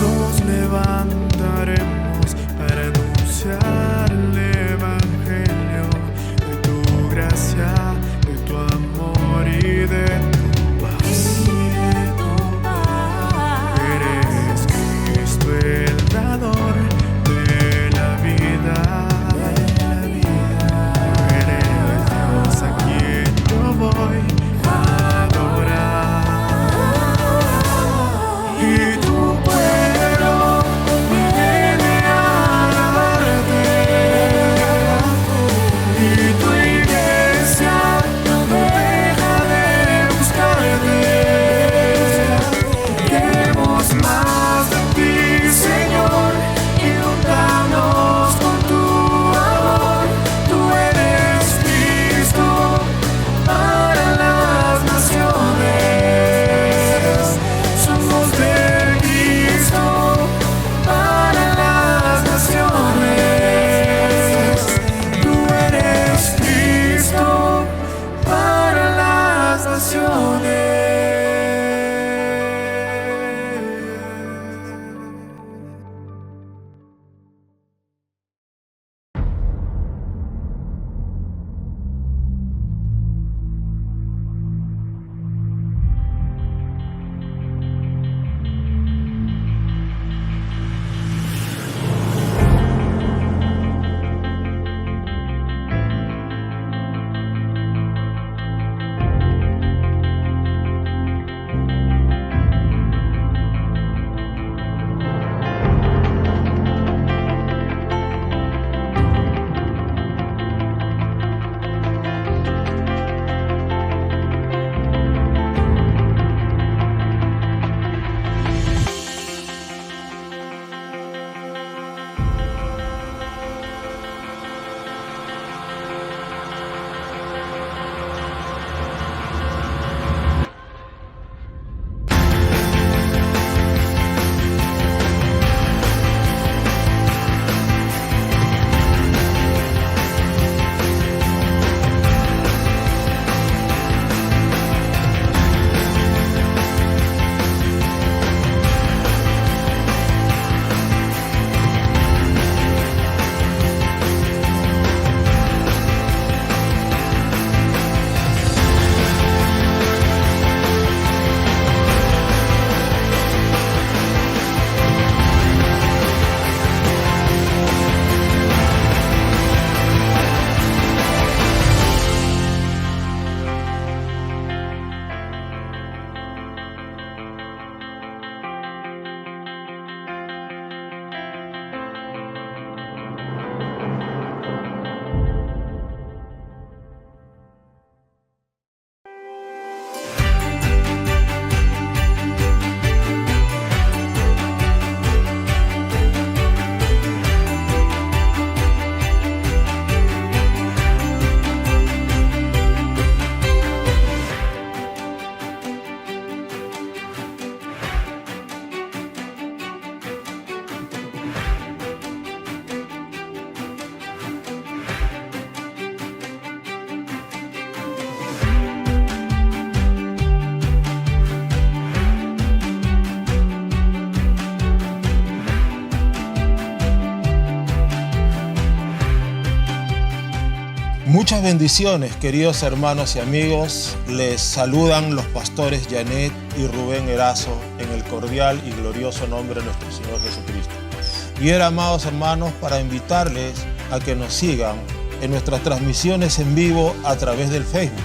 nos levantaremos para anunciar el Evangelio de tu gracia, de tu amor y de tu paz. Eres Cristo el dador de la vida. Eres Dios a quien yo voy a adorar. Y tu pueblo viene a alabarte. Y tu iglesia no deja de buscarte. Queremos más de ti, Señor, inúndanos con tu amor. Tú eres Cristo para las naciones. Somos de Cristo para las naciones. Tú eres Cristo para las naciones. Muchas bendiciones, queridos hermanos y amigos. Les saludan los pastores Janet y Rubén Erazo en el cordial y glorioso nombre de nuestro Señor Jesucristo. Y era, amados hermanos, para invitarles a que nos sigan en nuestras transmisiones en vivo a través del Facebook.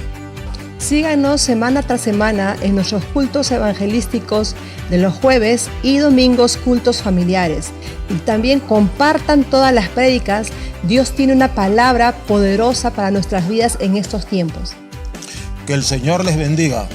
Síganos semana tras semana en nuestros cultos evangelísticos de los jueves y domingos, cultos familiares. Y también compartan todas las prédicas. Dios tiene una palabra poderosa para nuestras vidas en estos tiempos. Que el Señor les bendiga.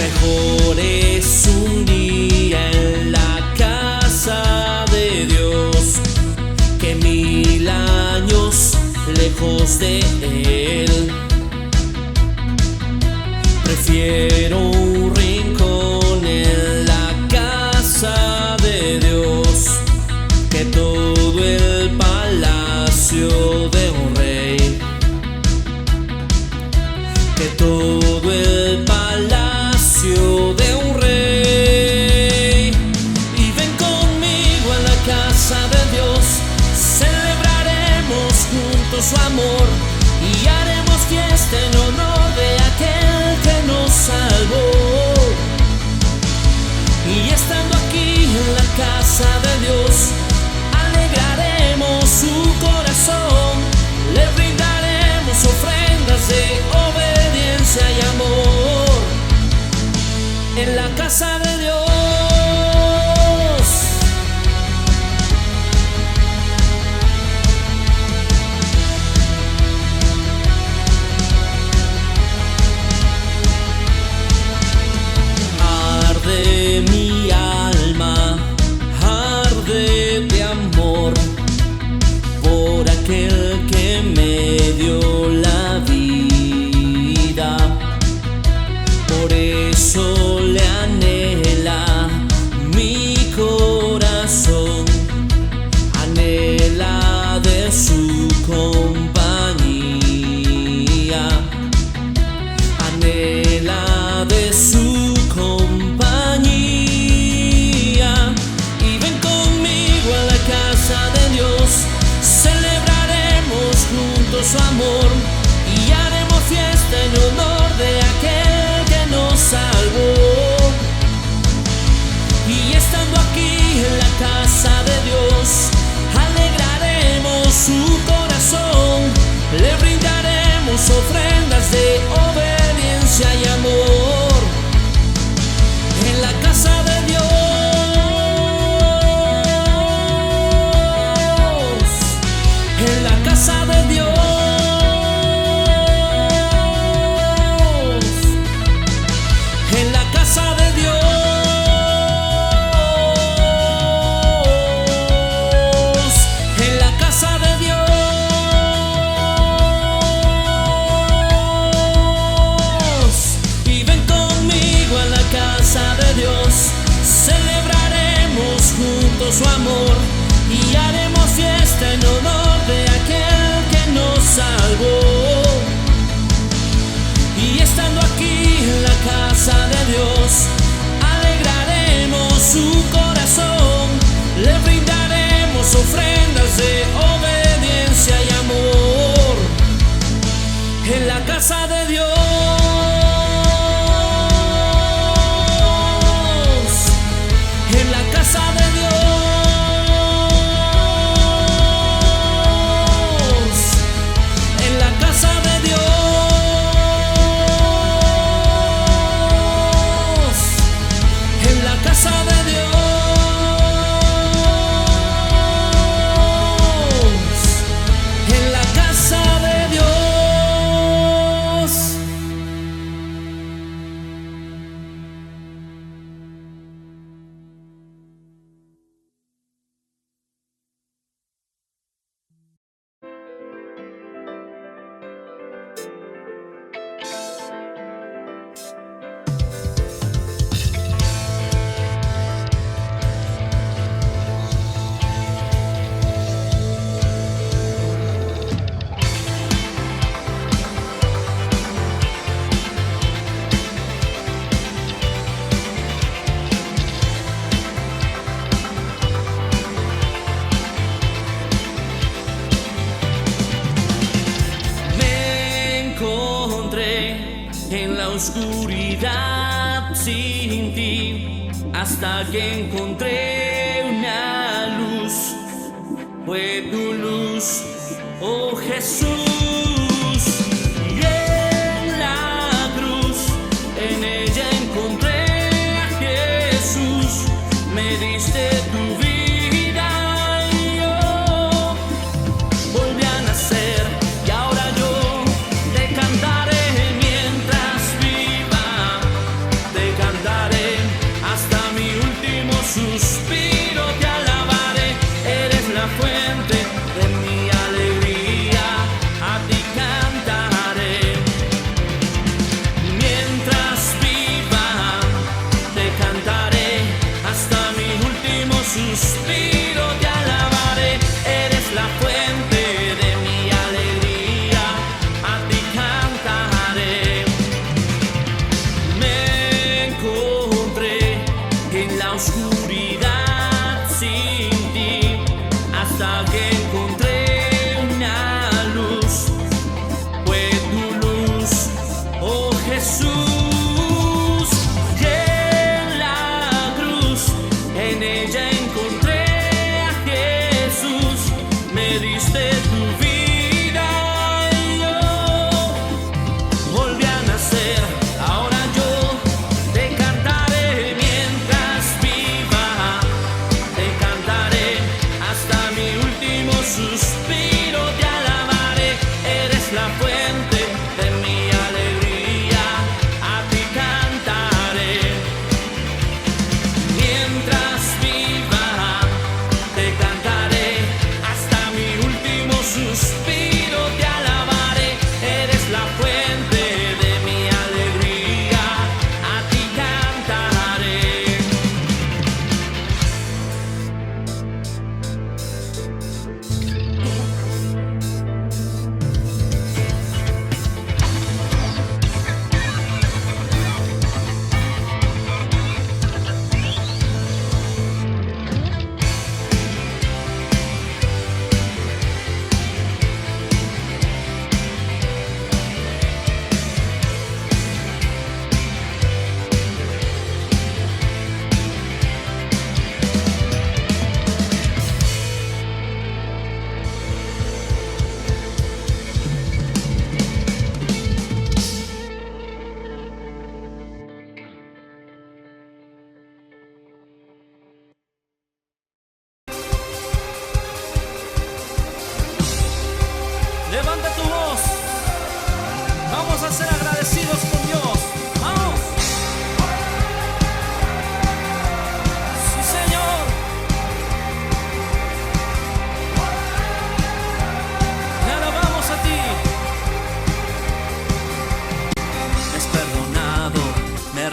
Mejor es un día en la casa de Dios que 1000 años lejos de Él. Prefiero un rincón en la casa de Dios que todo el palacio de un rey, que todo el palacio de un rey. Y ven conmigo a la casa de Dios, celebraremos juntos su amor y haremos fiesta en honor de aquel que nos salvó. Y estando aquí en la casa de Dios, alegraremos su corazón, le brindaremos ofrendas de obediencia y amor. En la casa de Dios. Arde mi alma, arde de amor por aquel que me dio la vida. Por eso le anhela mi corazón, anhela de su compañía, anhela de su compañía. Y ven conmigo a la casa de Dios, celebraremos juntos su amor y haremos fiesta en honor de aquel que nos salvó. Y estando aquí en la casa de Dios, alegraremos su corazón, le brindaremos ofrendas de obediencia y amor. En la casa de Dios, en la casa de Dios, en la casa de Dios, en la casa de Dios, y ven conmigo a la casa de Dios, celebraremos juntos su amor y haremos fiesta en honor de aquel que nos salvó. Y estando aquí en la casa de Dios, alegraremos su corazón, le brindaremos ofrendas de obediencia y amor. En la casa de Dios, en la casa de Dios, en la casa de Dios, en la casa de Dios, en la casa de Dios. En la oscuridad sin ti, hasta que encontré una luz. Fue tu luz, oh Jesús. Y en la cruz, en ella encontré a Jesús. Me diste tu vida y yo volví a nacer. Y ahora yo te cantaré mientras viva. Te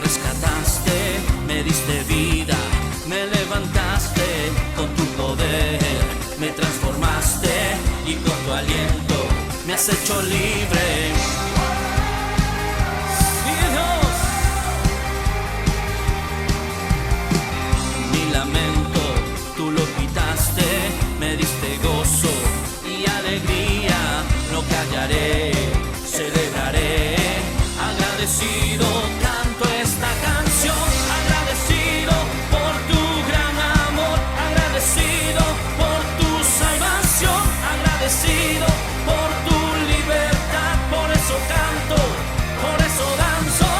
rescataste, me diste vida, me levantaste con tu poder, me transformaste y con tu aliento me has hecho libre. Sí, Dios. Mi lamento tú lo quitaste, me diste gozo y alegría, no callaré, celebraré, agradecido canto esta canción, agradecido por tu gran amor, agradecido por tu salvación, agradecido por tu libertad, por eso canto, por eso danzo,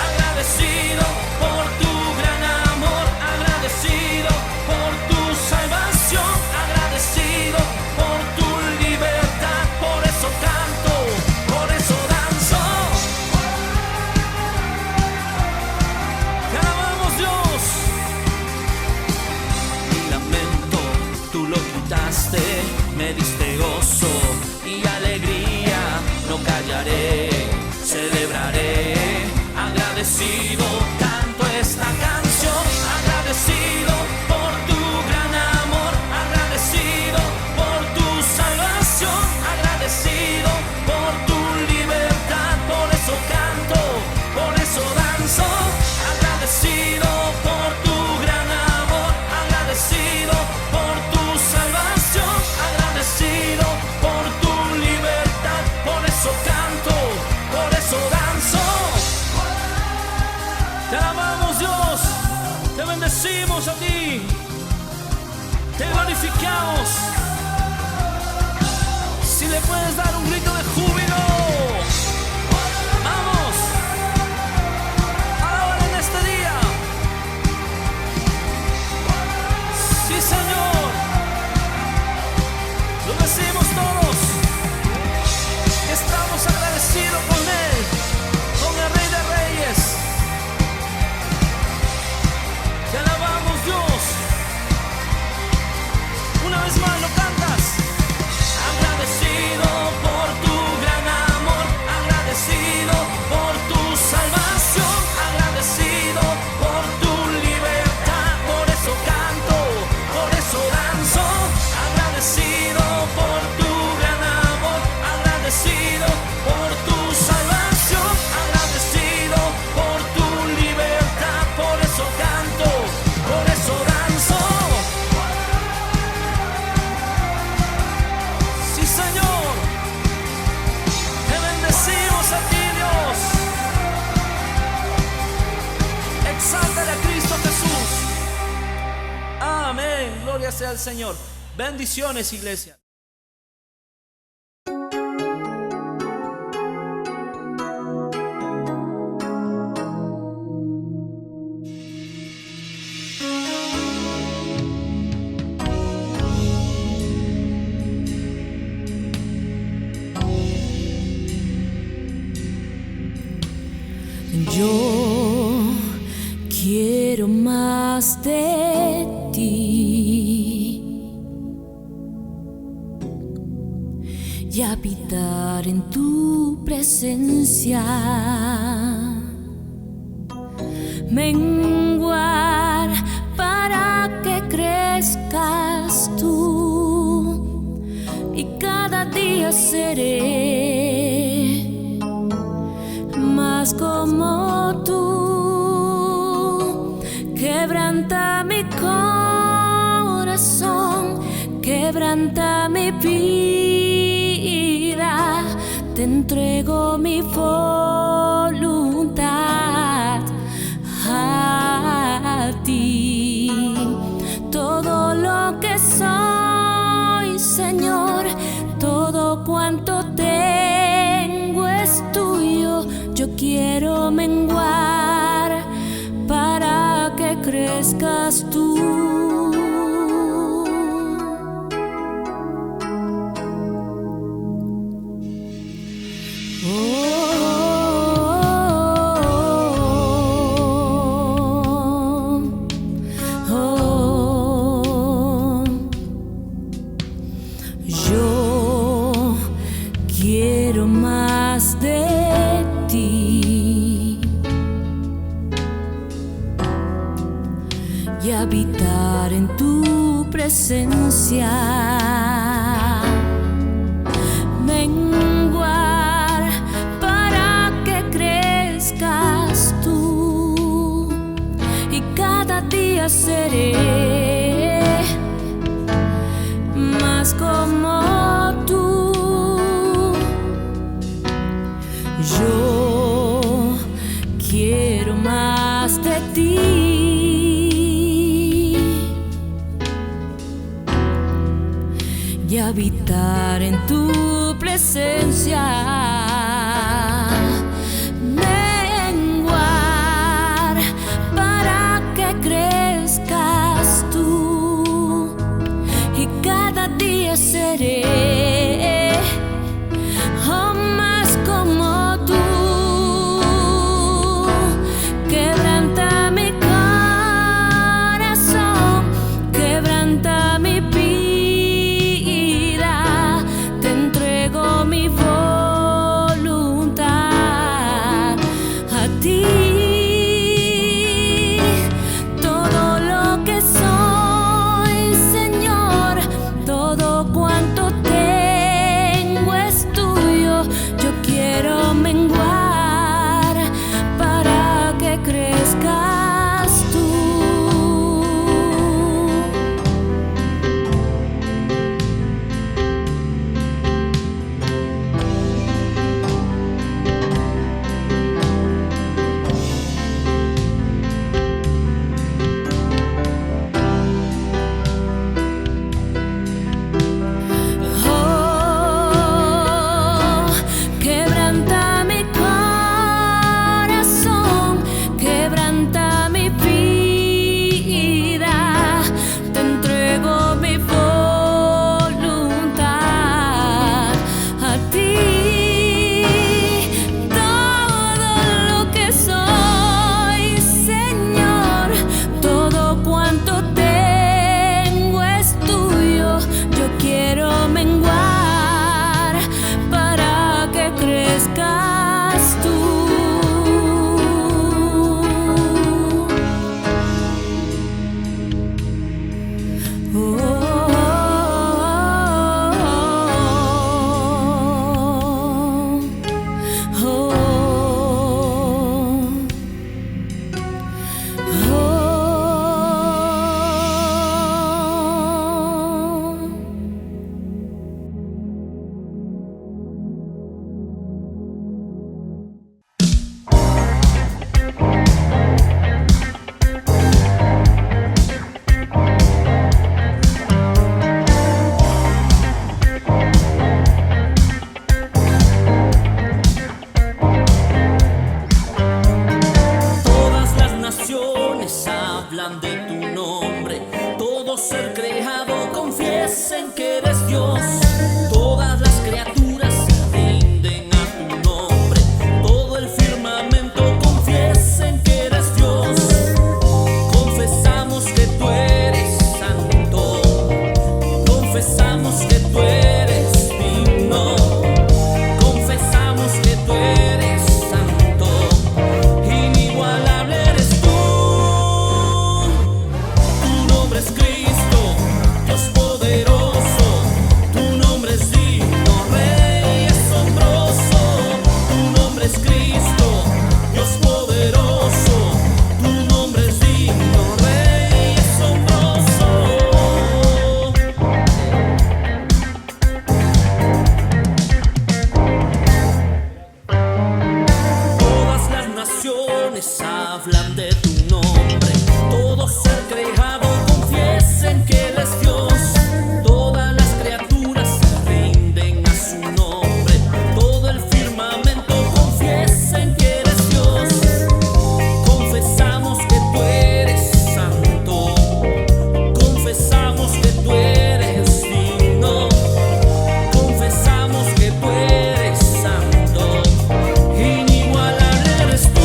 agradecido por tu gran amor, agradecido por tu salvación, agradecido por tu libertad, por eso canto, por eso danzo. Te alabamos, Dios. Mi lamento tú lo quitaste, me diste gozo y alegría, no callaré, celebraré, agradecido canto esta canción, agradecido por tu gran amor, agradecido por tu salvación, agradecido por tu libertad, por eso canto, por eso danzo, agradecido por tu gran amor, agradecido por tu salvación, agradecido por tu libertad, por eso canto, por eso danzo. Te alabamos, Dios, te bendecimos a ti, te glorificamos. Si le puedes dar un grito de júbilo, vamos, alábalo en este día. Sí, Señor, lo decimos todos, estamos agradecidos con Él, con el Rey de Reyes. Te alabamos, Dios. Una vez más lo cantas. Agradecido por tu gran amor, agradecido por tu salvación, agradecido por tu libertad, por eso canto, por eso danzo, agradecido por tu gran amor, agradecido por tu salvación, agradecido por tu libertad, por eso canto, por eso danzo. Sí, Señor, te bendecimos a ti, Dios. Exáltale a Cristo Jesús. Amén, gloria sea al Señor. Bendiciones, iglesia. Yo quiero más de ti y habitar en tu presencia, menguar para que crezcas tú y cada día seré más como tú. Quebranta mi corazón, quebranta mi vida, te entrego mi voluntad a ti. Todo lo que soy, Señor, todo cuanto tengo es tuyo. Yo quiero menguar para que crezcas tú. Yo quiero más de ti y habitar en tu presencia. Menguar para que crezcas tú, y cada día seré más como tú. Yo quiero más de ti y habitar en tu presencia. Menguar para que crezcas tú, y cada día seré más como tú. Quebranta mi corazón, quebranta mi vida, te entrego mi voluntad a ti. Todo lo que soy, Señor, todo cuanto tengo es tuyo. Yo quiero menguar para que crezcas tú. Oh, quebranta mi corazón, quebranta mi vida, te entrego mi voluntad a ti. Todo lo que soy, Señor, todo cuanto tengo es tuyo. Yo quiero menguar para que crezcas tú. Todas las naciones hablan de tu nombre, todo ser creado confiesen que eres Dios. Todas las criaturas se rinden a tu nombre, todo el firmamento confiesen que eres Dios. Confesamos que tú eres santo, confesamos que tú eres digno, confesamos que tú eres santo, inigualable eres tú. Tu nombre es Cristo, Dios poderoso, tu nombre es digno, Rey asombroso. Tu nombre es Cristo, Dios poderoso, tu nombre es digno, Rey asombroso. Todas las naciones hablan de tu nombre, todo ser creado confiesen que eres Dios. Todas las criaturas se rinden a su nombre, todo el firmamento confiesen que eres Dios. Confesamos que tú eres santo, confesamos que tú eres digno, confesamos que tú eres santo, inigualable eres tú.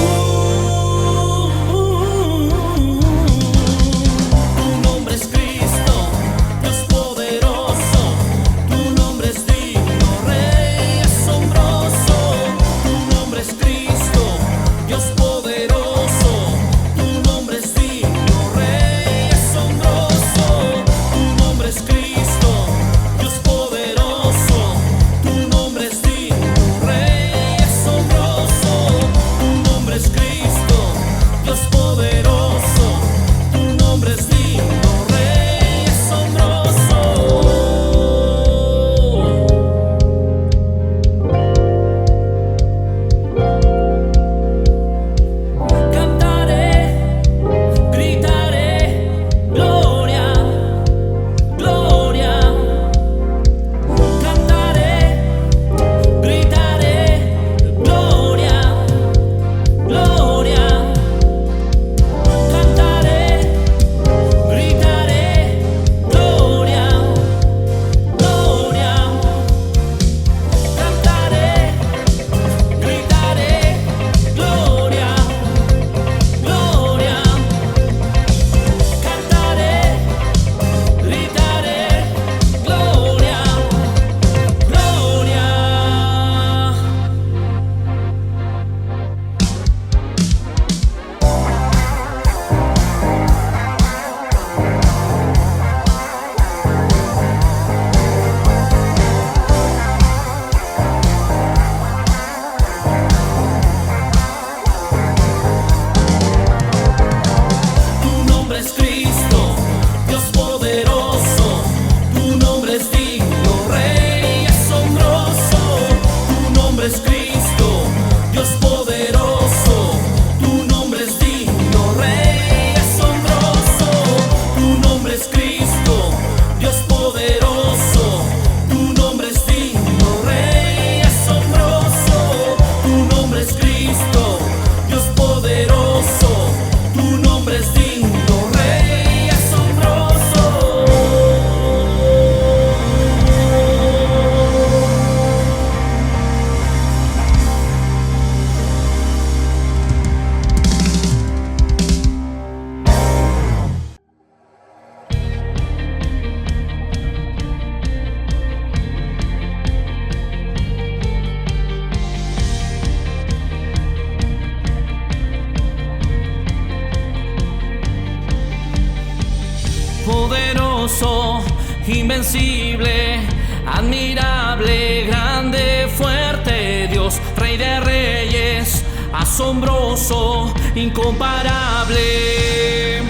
poderoso, invencible, admirable, grande, fuerte, Dios, Rey de reyes, asombroso, incomparable.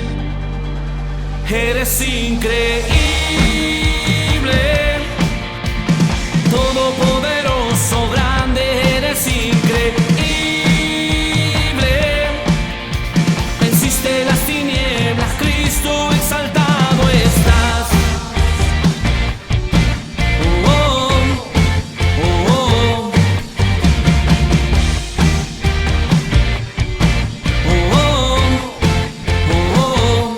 Eres increíble, todopoderoso, grande, eres increíble. Venciste las tinieblas, Cristo exaltado estás. Oh, oh, oh, oh, oh, oh.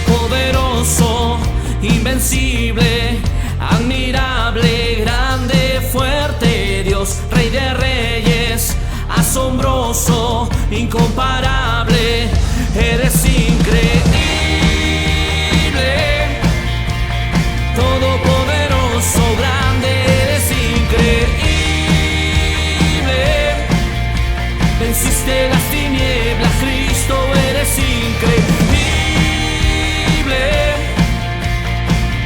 Poderoso, invencible, admirable, grande, fuerte, Dios, Rey de reyes, asombroso, incomparable, eres increíble, todopoderoso, grande, eres increíble. Venciste las tinieblas, Cristo, eres increíble,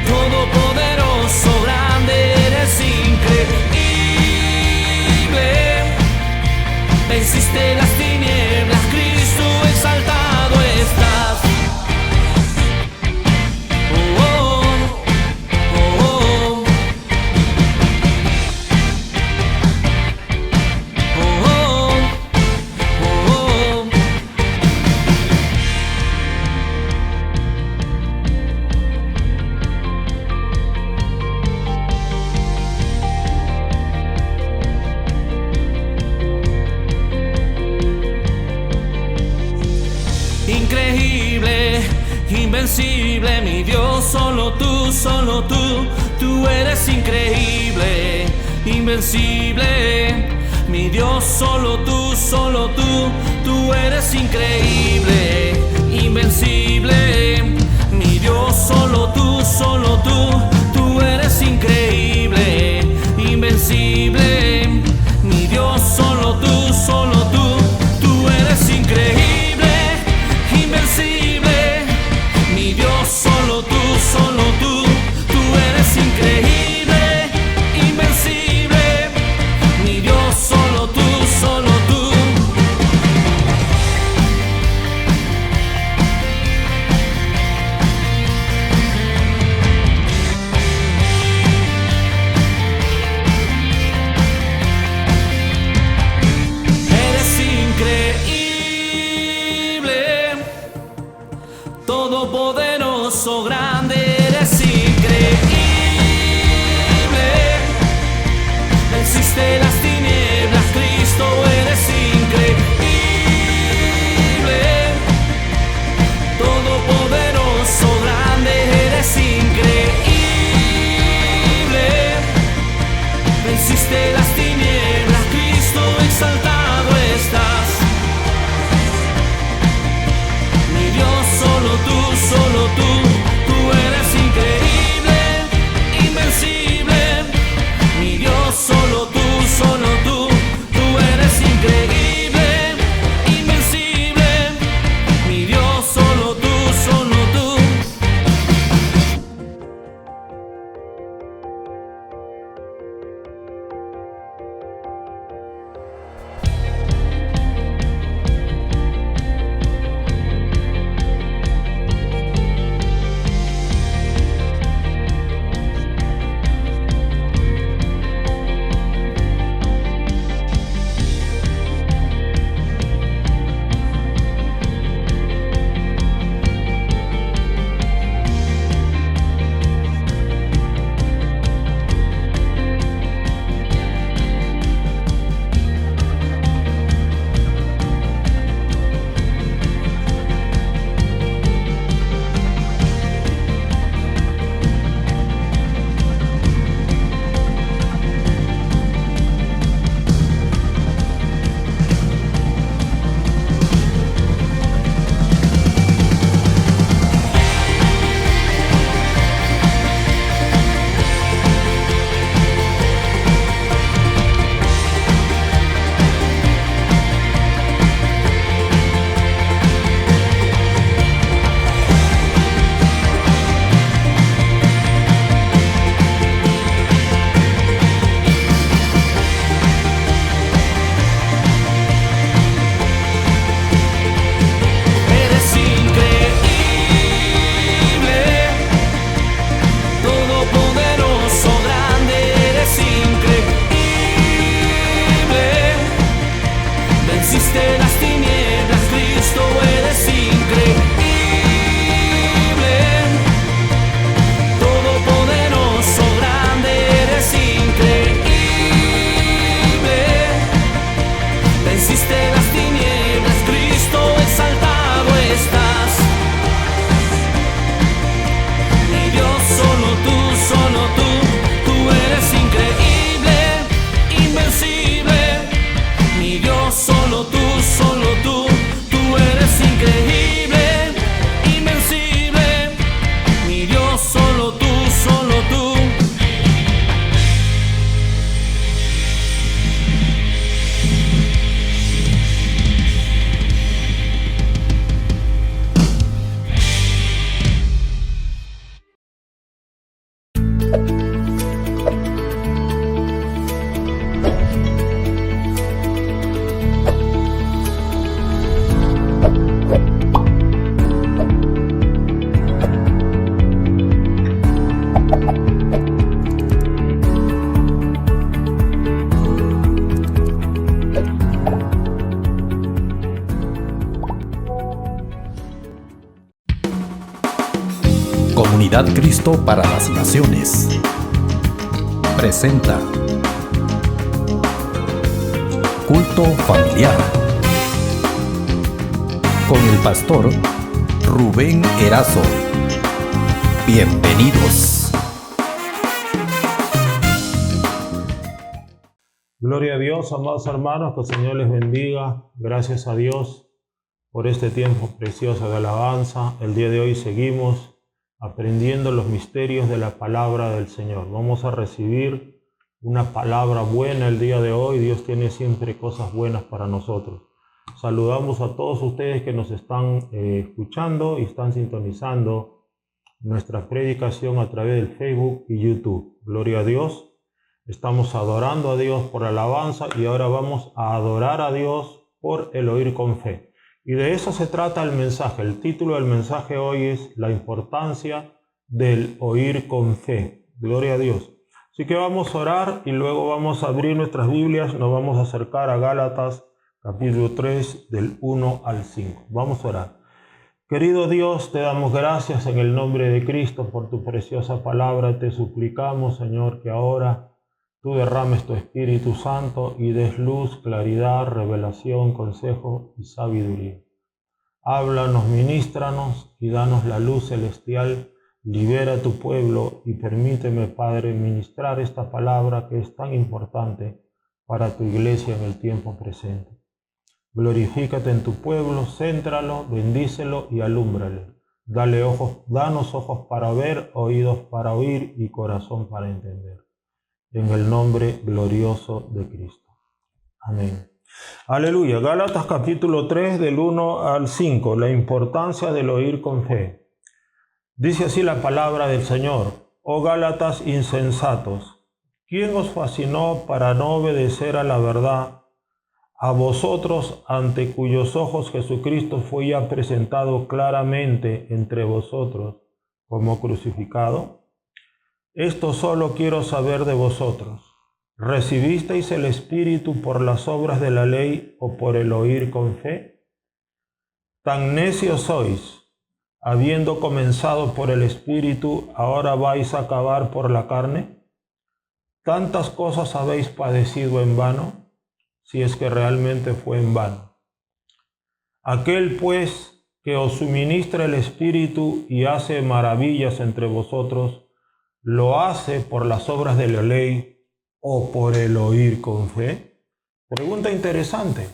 todopoderoso, grande, eres increíble. Venciste las tinieblas, Cristo exaltado estás. Oh, oh, oh, oh, oh, oh, oh. Increíble, invencible, mi Dios, solo tú, tú eres increíble, invencible, mi Dios, solo tú, tú eres increíble, invencible, mi Dios, solo tú, tú eres increíble, invencible, mi Dios, solo tú, tú eres increíble, invencible, mi Dios, solo tú, tú eres increíble, invencible, mi Dios, solo tú, tú. Eres increíble, todopoderoso, grande, eres increíble. Venciste las tinieblas, Cristo, eres increíble. Todopoderoso, grande, eres increíble. Venciste las tinieblas, Cristo exaltado estás. Mi Dios, solo tú, tú eres increíble, invencible. Mi Dios, solo tú, Comunidad Cristo para las Naciones presenta Culto Familiar con el pastor Rubén Erazo. Bienvenidos. Gloria a Dios, amados hermanos, que el Señor les bendiga. Gracias a Dios por este tiempo precioso de alabanza. El día de hoy seguimos aprendiendo los misterios de la palabra del Señor. Vamos a recibir una palabra buena el día de hoy. Dios tiene siempre cosas buenas para nosotros. Saludamos a todos ustedes que nos están escuchando y están sintonizando nuestra predicación a través del Facebook y YouTube. Gloria a Dios. Estamos adorando a Dios por alabanza y ahora vamos a adorar a Dios por el oír con fe. Y de eso se trata el mensaje. El título del mensaje hoy es la importancia del oír con fe. Gloria a Dios. Así que vamos a orar y luego vamos a abrir nuestras Biblias. Nos vamos a acercar a Gálatas capítulo 3 del 1 al 5. Vamos a orar. Querido Dios, te damos gracias en el nombre de Cristo por tu preciosa palabra. Te suplicamos, Señor, que ahora tú derrames tu Espíritu Santo y des luz, claridad, revelación, consejo y sabiduría. Háblanos, ministranos y danos la luz celestial. Libera a tu pueblo y permíteme, Padre, ministrar esta palabra que es tan importante para tu iglesia en el tiempo presente. Glorifícate en tu pueblo, céntralo, bendícelo y alúmbrale. Danos ojos para ver, oídos para oír y corazón para entender. En el nombre glorioso de Cristo. Amén. Aleluya. Gálatas capítulo 3 del 1 al 5. La importancia del oír con fe. Dice así la palabra del Señor. Oh Gálatas insensatos, ¿quién os fascinó para no obedecer a la verdad? A vosotros, ante cuyos ojos Jesucristo fue ya presentado claramente entre vosotros como crucificado. Esto solo quiero saber de vosotros. ¿Recibisteis el Espíritu por las obras de la ley o por el oír con fe? Tan necios sois, habiendo comenzado por el Espíritu, ¿ahora vais a acabar por la carne? ¿Tantas cosas habéis padecido en vano? Si es que realmente fue en vano. Aquel pues que os suministra el Espíritu y hace maravillas entre vosotros, ¿lo hace por las obras de la ley o por el oír con fe? Pregunta interesante.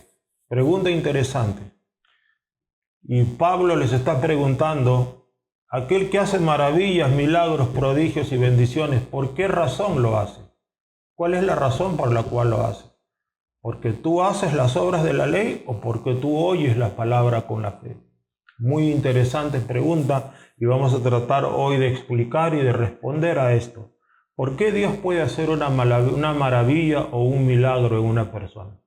Y Pablo les está preguntando, aquel que hace maravillas, milagros, prodigios y bendiciones, ¿por qué razón lo hace? ¿Cuál es la razón por la cual lo hace? ¿Porque tú haces las obras de la ley o porque tú oyes la palabra con la fe? Muy interesante pregunta y vamos a tratar hoy de explicar y de responder a esto. ¿Por qué Dios puede hacer una maravilla o un milagro en una persona?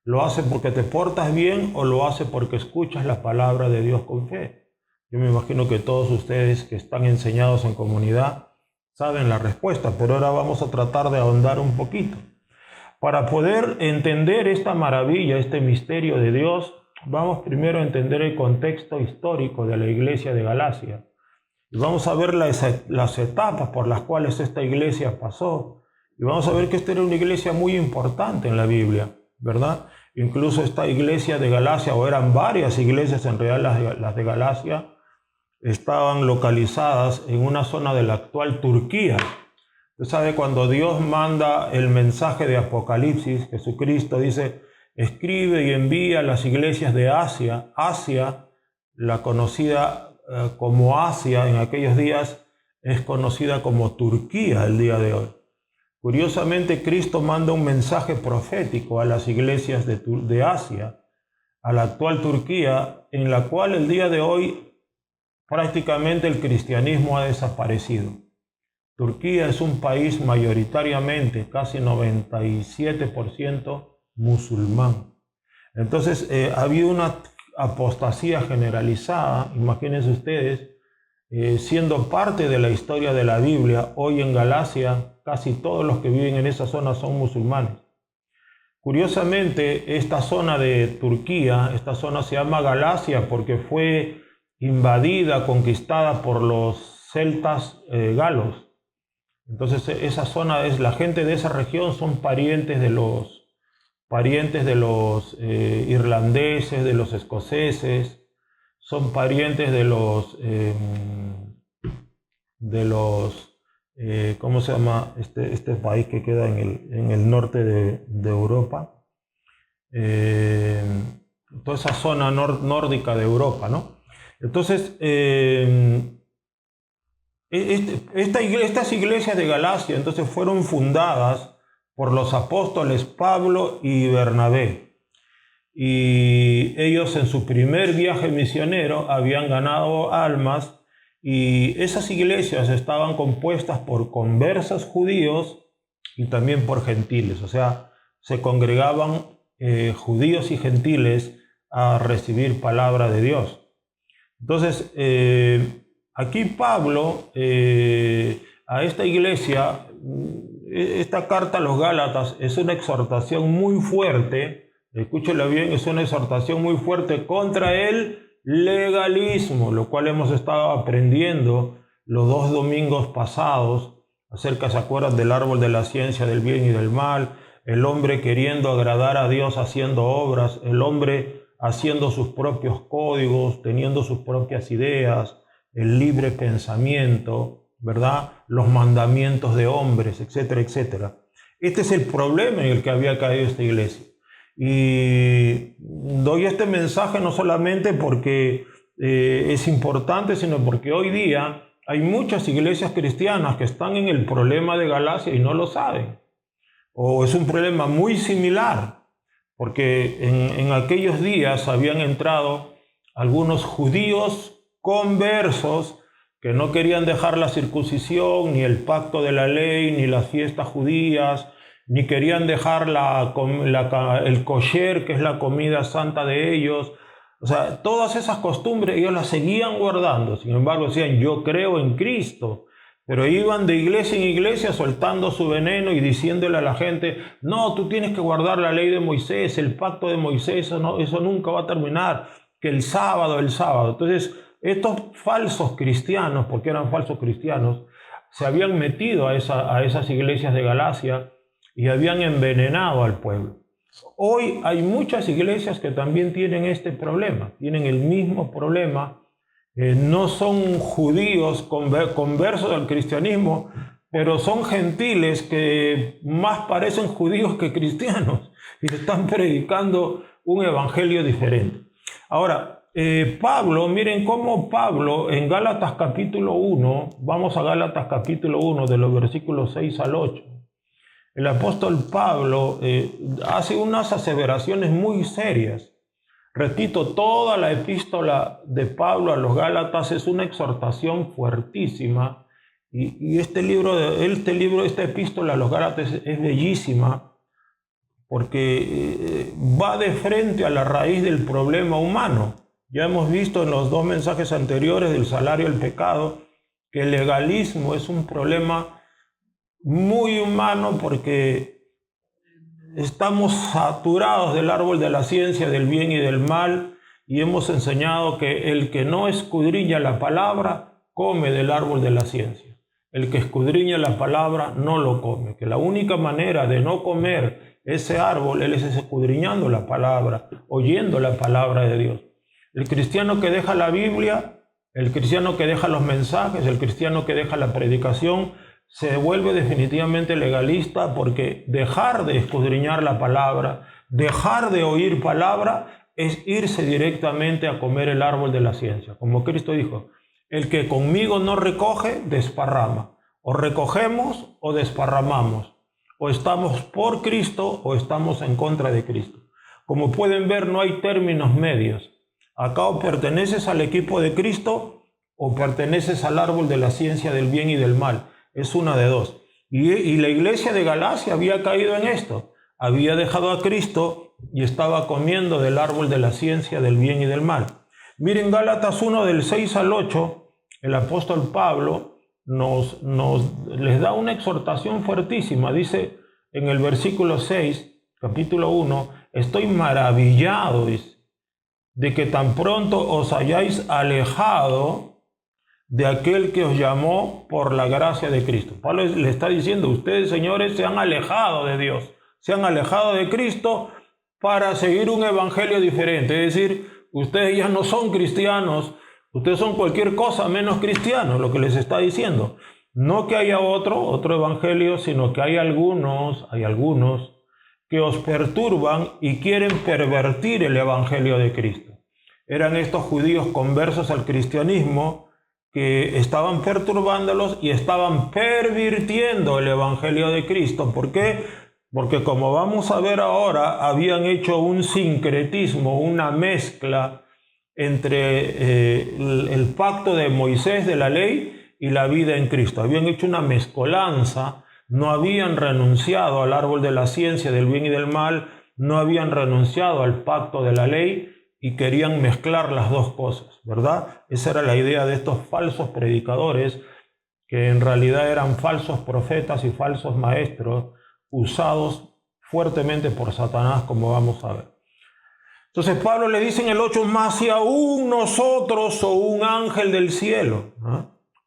¿Lo hace porque te portas bien o lo hace porque escuchas la palabra de Dios con fe? Yo me imagino que todos ustedes que están enseñados en comunidad saben la respuesta, pero ahora vamos a tratar de ahondar un poquito. Para poder entender esta maravilla, este misterio de Dios, vamos primero a entender el contexto histórico de la iglesia de Galacia. Y vamos a ver las etapas por las cuales esta iglesia pasó. Y vamos a ver que esta era una iglesia muy importante en la Biblia, ¿verdad? Incluso esta iglesia de Galacia, o eran varias iglesias en realidad, las de Galacia, estaban localizadas en una zona de la actual Turquía. Usted sabe, cuando Dios manda el mensaje de Apocalipsis, Jesucristo dice, escribe y envía a las iglesias de Asia. Asia, la conocida como Asia en aquellos días, es conocida como Turquía el día de hoy. Curiosamente, Cristo manda un mensaje profético a las iglesias de Asia, a la actual Turquía, en la cual el día de hoy prácticamente el cristianismo ha desaparecido. Turquía es un país mayoritariamente, casi 97% musulmán. Entonces, ha habido una apostasía generalizada. Imagínense ustedes, siendo parte de la historia de la Biblia, hoy en Galacia, casi todos los que viven en esa zona son musulmanes. Curiosamente, esta zona de Turquía, esta zona se llama Galacia porque fue invadida, conquistada por los celtas galos. Entonces esa zona es, la gente de esa región son parientes de los irlandeses, de los escoceses, son parientes de los ¿cómo se llama este país que queda en el norte de Europa? Toda esa zona nórdica de Europa, ¿no? Entonces, estas iglesias de Galacia entonces fueron fundadas por los apóstoles Pablo y Bernabé. Y ellos en su primer viaje misionero habían ganado almas, y esas iglesias estaban compuestas por conversos judíos y también por gentiles. O sea, se congregaban judíos y gentiles a recibir palabra de Dios. Entonces, aquí Pablo, a esta iglesia, esta carta a los Gálatas es una exhortación muy fuerte, escúchelo bien, es una exhortación muy fuerte contra el legalismo, lo cual hemos estado aprendiendo los 2 domingos pasados, acerca, ¿se acuerdan?, del árbol de la ciencia del bien y del mal, el hombre queriendo agradar a Dios haciendo obras, el hombre haciendo sus propios códigos, teniendo sus propias ideas, el libre pensamiento, ¿verdad?, los mandamientos de hombres, etcétera, etcétera. Este es el problema en el que había caído esta iglesia. Y doy este mensaje no solamente porque es importante, sino porque hoy día hay muchas iglesias cristianas que están en el problema de Galacia y no lo saben. O es un problema muy similar, porque en aquellos días habían entrado algunos judíos conversos que no querían dejar la circuncisión, ni el pacto de la ley, ni las fiestas judías, ni querían dejar el kosher, que es la comida santa de ellos. O sea, todas esas costumbres ellos las seguían guardando. Sin embargo, decían, yo creo en Cristo. Pero iban de iglesia en iglesia soltando su veneno y diciéndole a la gente, no, tú tienes que guardar la ley de Moisés, el pacto de Moisés, eso nunca va a terminar, que el sábado. Entonces, estos falsos cristianos, porque eran falsos cristianos, se habían metido a esas iglesias de Galacia y habían envenenado al pueblo. Hoy hay muchas iglesias que también tienen este problema, tienen el mismo problema. No son judíos conversos al cristianismo, pero son gentiles que más parecen judíos que cristianos y están predicando un evangelio diferente. Ahora, Pablo, miren cómo Pablo en Gálatas capítulo 1, vamos a Gálatas capítulo 1 de los versículos 6 al 8. El apóstol Pablo hace unas aseveraciones muy serias. Repito, toda la epístola de Pablo a los Gálatas es una exhortación fuertísima, y esta epístola a los Gálatas es bellísima porque va de frente a la raíz del problema humano. Ya hemos visto en los 2 mensajes anteriores del salario del pecado que el legalismo es un problema muy humano porque estamos saturados del árbol de la ciencia del bien y del mal, y hemos enseñado que el que no escudriña la palabra come del árbol de la ciencia. El que escudriña la palabra no lo come, que la única manera de no comer ese árbol es escudriñando la palabra, oyendo la palabra de Dios. El cristiano que deja la Biblia, el cristiano que deja los mensajes, el cristiano que deja la predicación, se vuelve definitivamente legalista, porque dejar de escudriñar la palabra, dejar de oír palabra, es irse directamente a comer el árbol de la ciencia. Como Cristo dijo, el que conmigo no recoge, desparrama. O recogemos o desparramamos. O estamos por Cristo o estamos en contra de Cristo. Como pueden ver, no hay términos medios. Acá o perteneces al equipo de Cristo o perteneces al árbol de la ciencia del bien y del mal. Es una de dos. Y la iglesia de Galacia había caído en esto. Había dejado a Cristo y estaba comiendo del árbol de la ciencia del bien y del mal. Miren Gálatas 1 del 6 al 8, el apóstol Pablo les da una exhortación fuertísima. Dice en el versículo 6, capítulo 1, estoy maravillado, dice, de que tan pronto os hayáis alejado de aquel que os llamó por la gracia de Cristo. Pablo le está diciendo, ustedes, señores, se han alejado de Dios, se han alejado de Cristo para seguir un evangelio diferente. Es decir, ustedes ya no son cristianos, ustedes son cualquier cosa menos cristianos, lo que les está diciendo. No que haya otro evangelio, sino que hay algunos que os perturban y quieren pervertir el evangelio de Cristo. Eran estos judíos conversos al cristianismo que estaban perturbándolos y estaban pervirtiendo el evangelio de Cristo. ¿Por qué? Porque como vamos a ver ahora, habían hecho un sincretismo, una mezcla entre el pacto de Moisés de la ley y la vida en Cristo. Habían hecho una mezcolanza, no habían renunciado al árbol de la ciencia del bien y del mal, no habían renunciado al pacto de la ley y querían mezclar las dos cosas, ¿verdad? Esa era la idea de estos falsos predicadores, que en realidad eran falsos profetas y falsos maestros, usados fuertemente por Satanás, como vamos a ver. Entonces Pablo le dice en el 8, más si aún nosotros o un ángel del cielo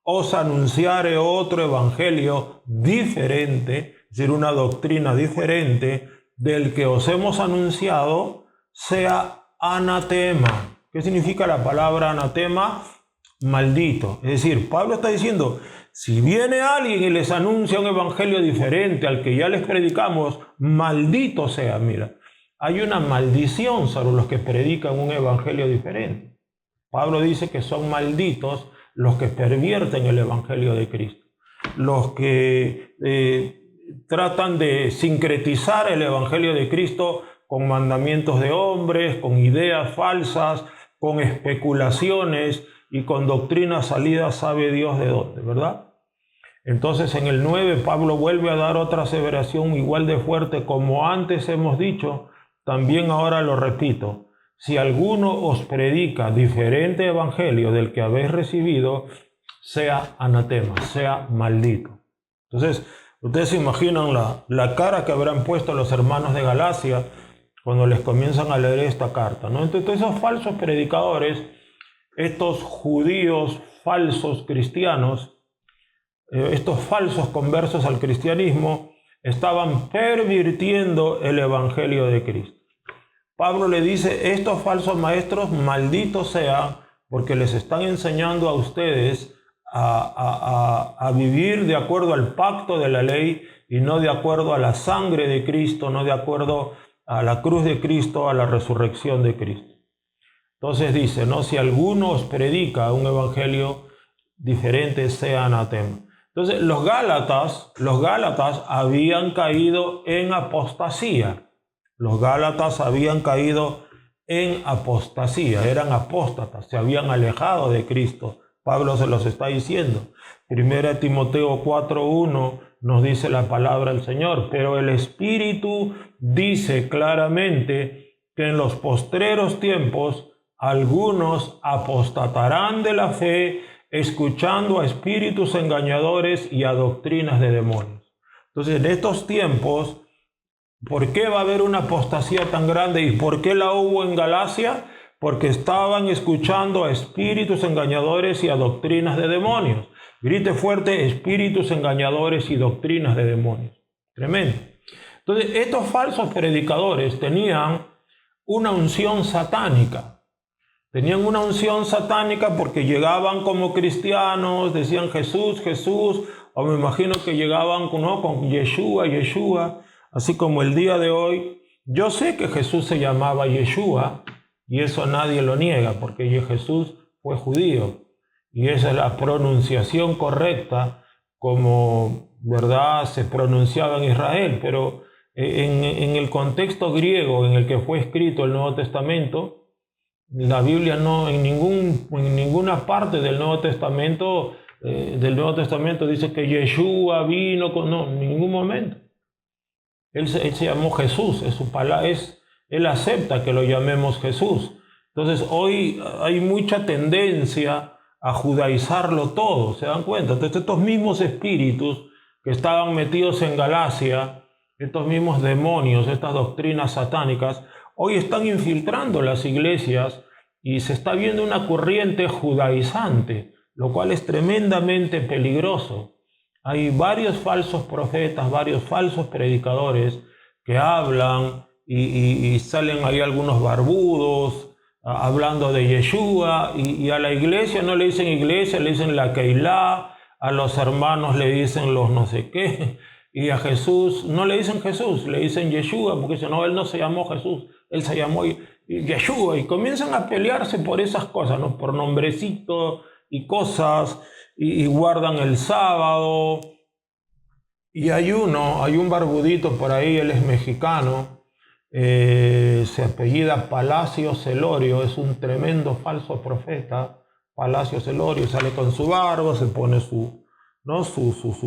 os anunciare otro evangelio diferente, es decir, una doctrina diferente del que os hemos anunciado, sea anatema. ¿Qué significa la palabra anatema? Maldito. Es decir, Pablo está diciendo, si viene alguien y les anuncia un evangelio diferente al que ya les predicamos, maldito sea. Mira, hay una maldición sobre los que predican un evangelio diferente. Pablo dice que son malditos los que pervierten el evangelio de Cristo, los que tratan de sincretizar el evangelio de Cristo con mandamientos de hombres, con ideas falsas, con especulaciones y con doctrinas salidas sabe Dios de dónde, ¿verdad? Entonces en el 9 Pablo vuelve a dar otra aseveración igual de fuerte, como antes hemos dicho, también ahora lo repito. Si alguno os predica diferente evangelio del que habéis recibido, sea anatema, sea maldito. Entonces, ustedes se imaginan la cara que habrán puesto los hermanos de Galacia cuando les comienzan a leer esta carta, ¿no? Entonces, esos falsos predicadores, estos judíos falsos cristianos, estos falsos conversos al cristianismo, estaban pervirtiendo el evangelio de Cristo. Pablo le dice, estos falsos maestros malditos sean, porque les están enseñando a ustedes a vivir de acuerdo al pacto de la ley y no de acuerdo a la sangre de Cristo, no de acuerdo a la cruz de Cristo, a la resurrección de Cristo. Entonces dice, ¿no? Si alguno os predica un evangelio diferente, sea anatema. Entonces los Gálatas habían caído en apostasía. Los Gálatas habían caído en apostasía, eran apóstatas, se habían alejado de Cristo. Pablo se los está diciendo. 1 Timoteo 4:1 nos dice la palabra del Señor, pero el Espíritu dice claramente que en los postreros tiempos algunos apostatarán de la fe, escuchando a espíritus engañadores y a doctrinas de demonios. Entonces, en estos tiempos, ¿por qué va a haber una apostasía tan grande y por qué la hubo en Galacia? Porque estaban escuchando a espíritus engañadores y a doctrinas de demonios. Grite fuerte, espíritus engañadores y doctrinas de demonios. Tremendo. Entonces, estos falsos predicadores tenían una unción satánica. Tenían una unción satánica porque llegaban como cristianos, decían Jesús, Jesús, o me imagino que llegaban con Yeshua, Yeshua. Así como el día de hoy, yo sé que Jesús se llamaba Yeshua, y eso nadie lo niega, porque Jesús fue judío, y esa es la pronunciación correcta, como verdad se pronunciaba en Israel, pero en el contexto griego en el que fue escrito el Nuevo Testamento, la Biblia no, en ninguna parte del Nuevo Testamento dice que Yeshua vino, no, en ningún momento. Él se llamó Jesús, es su palabra, él acepta que lo llamemos Jesús. Entonces hoy hay mucha tendencia a judaizarlo todo, ¿se dan cuenta? Entonces estos mismos espíritus que estaban metidos en Galacia, estos mismos demonios, estas doctrinas satánicas, hoy están infiltrando las iglesias y se está viendo una corriente judaizante lo cual es tremendamente peligroso. Hay varios falsos profetas, varios falsos predicadores que hablan y salen ahí algunos barbudos hablando de Yeshua, y a la iglesia no le dicen iglesia, le dicen la Keilah, a los hermanos le dicen los no sé qué, y a Jesús no le dicen Jesús, le dicen Yeshua, porque si no, él no se llamó Jesús, él se llamó Yeshua, y comienzan a pelearse por esas cosas, ¿no? Por nombrecitos y cosas, y guardan el sábado. Y hay un barbudito por ahí, él es mexicano, se apellida Palacio Celorio, es un tremendo falso profeta. Palacio Celorio sale con su barba, se pone su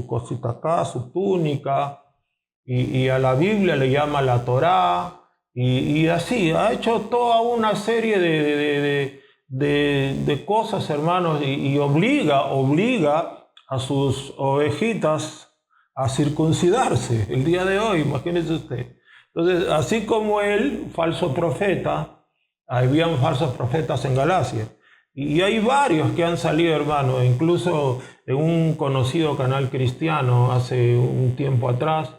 cosita acá, su túnica, y a la Biblia le llama la Torá, y así, ha hecho toda una serie de cosas, hermanos, y obliga a sus ovejitas a circuncidarse el día de hoy, imagínese usted. Entonces, así como él, falso profeta, habían falsos profetas en Galacia. Y hay varios que han salido, hermano, incluso en un conocido canal cristiano hace un tiempo atrás,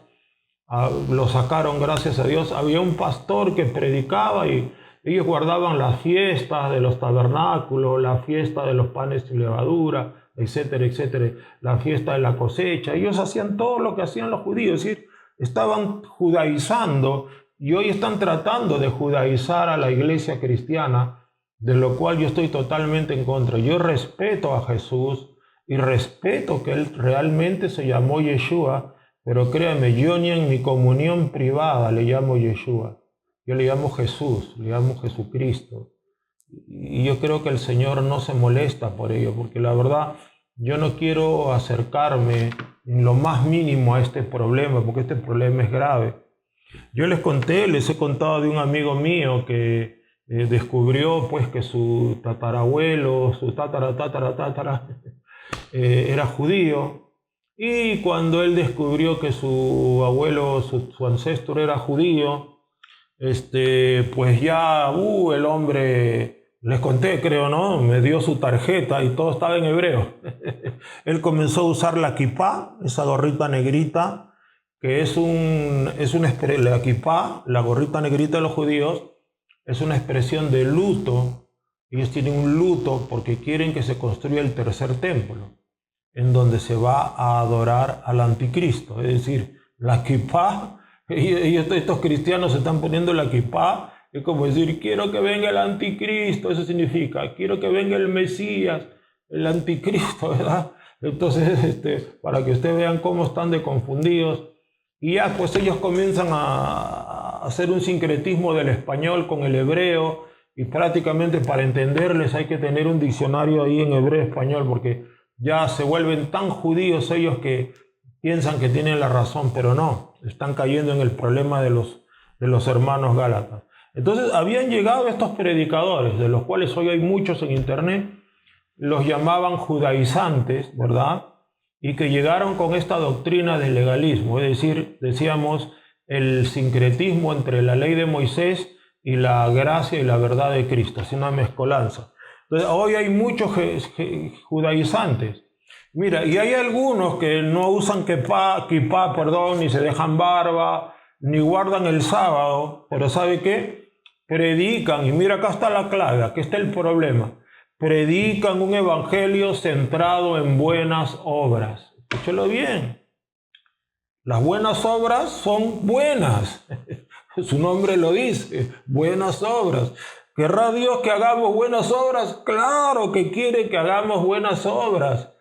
lo sacaron, gracias a Dios. Había un pastor que predicaba y ellos guardaban las fiestas de los tabernáculos, la fiesta de los panes sin levadura, etcétera, etcétera, la fiesta de la cosecha. Ellos hacían todo lo que hacían los judíos, es decir, estaban judaizando, y hoy están tratando de judaizar a la iglesia cristiana, de lo cual yo estoy totalmente en contra. Yo respeto a Jesús y respeto que él realmente se llamó Yeshua, pero créame, yo ni en mi comunión privada le llamo Yeshua. Yo le llamo Jesús, le llamo Jesucristo. Y yo creo que el Señor no se molesta por ello, porque la verdad yo no quiero acercarme en lo más mínimo a este problema, porque este problema es grave. Yo les he contado de un amigo mío que descubrió pues que su tatarabuelo, su tatara, era judío, y cuando él descubrió que su abuelo, su ancestro era judío, pues ya, el hombre, les conté, creo, ¿no? Me dio su tarjeta y todo estaba en hebreo. Él comenzó a usar la kipá, esa gorrita negrita, que la kipá, la gorrita negrita de los judíos, es una expresión de luto. Ellos tienen un luto porque quieren que se construya el tercer templo, en donde se va a adorar al anticristo. Es decir, la kipá, estos cristianos se están poniendo la kipá, es como decir, quiero que venga el anticristo, eso significa, quiero que venga el Mesías, el anticristo, ¿verdad? Entonces, para que ustedes vean cómo están de confundidos, y ya pues ellos comienzan a hacer un sincretismo del español con el hebreo, y prácticamente para entenderles hay que tener un diccionario ahí en hebreo-español, porque ya se vuelven tan judíos ellos que piensan que tienen la razón, pero no, están cayendo en el problema de los hermanos gálatas. Entonces habían llegado estos predicadores, de los cuales hoy hay muchos en internet, los llamaban judaizantes, ¿verdad? Y que llegaron con esta doctrina del legalismo, es decir, decíamos, el sincretismo entre la ley de Moisés y la gracia y la verdad de Cristo, es una mezcolanza. Entonces hoy hay muchos judaizantes. Mira, y hay algunos que no usan kipá, ni se dejan barba, ni guardan el sábado, pero ¿sabe qué? Predican, y mira, acá está la clave, aquí está el problema. Predican un evangelio centrado en buenas obras. Escúchelo bien. Las buenas obras son buenas. Su nombre lo dice, buenas obras. ¿Querrá Dios que hagamos buenas obras? Claro que quiere que hagamos buenas obras.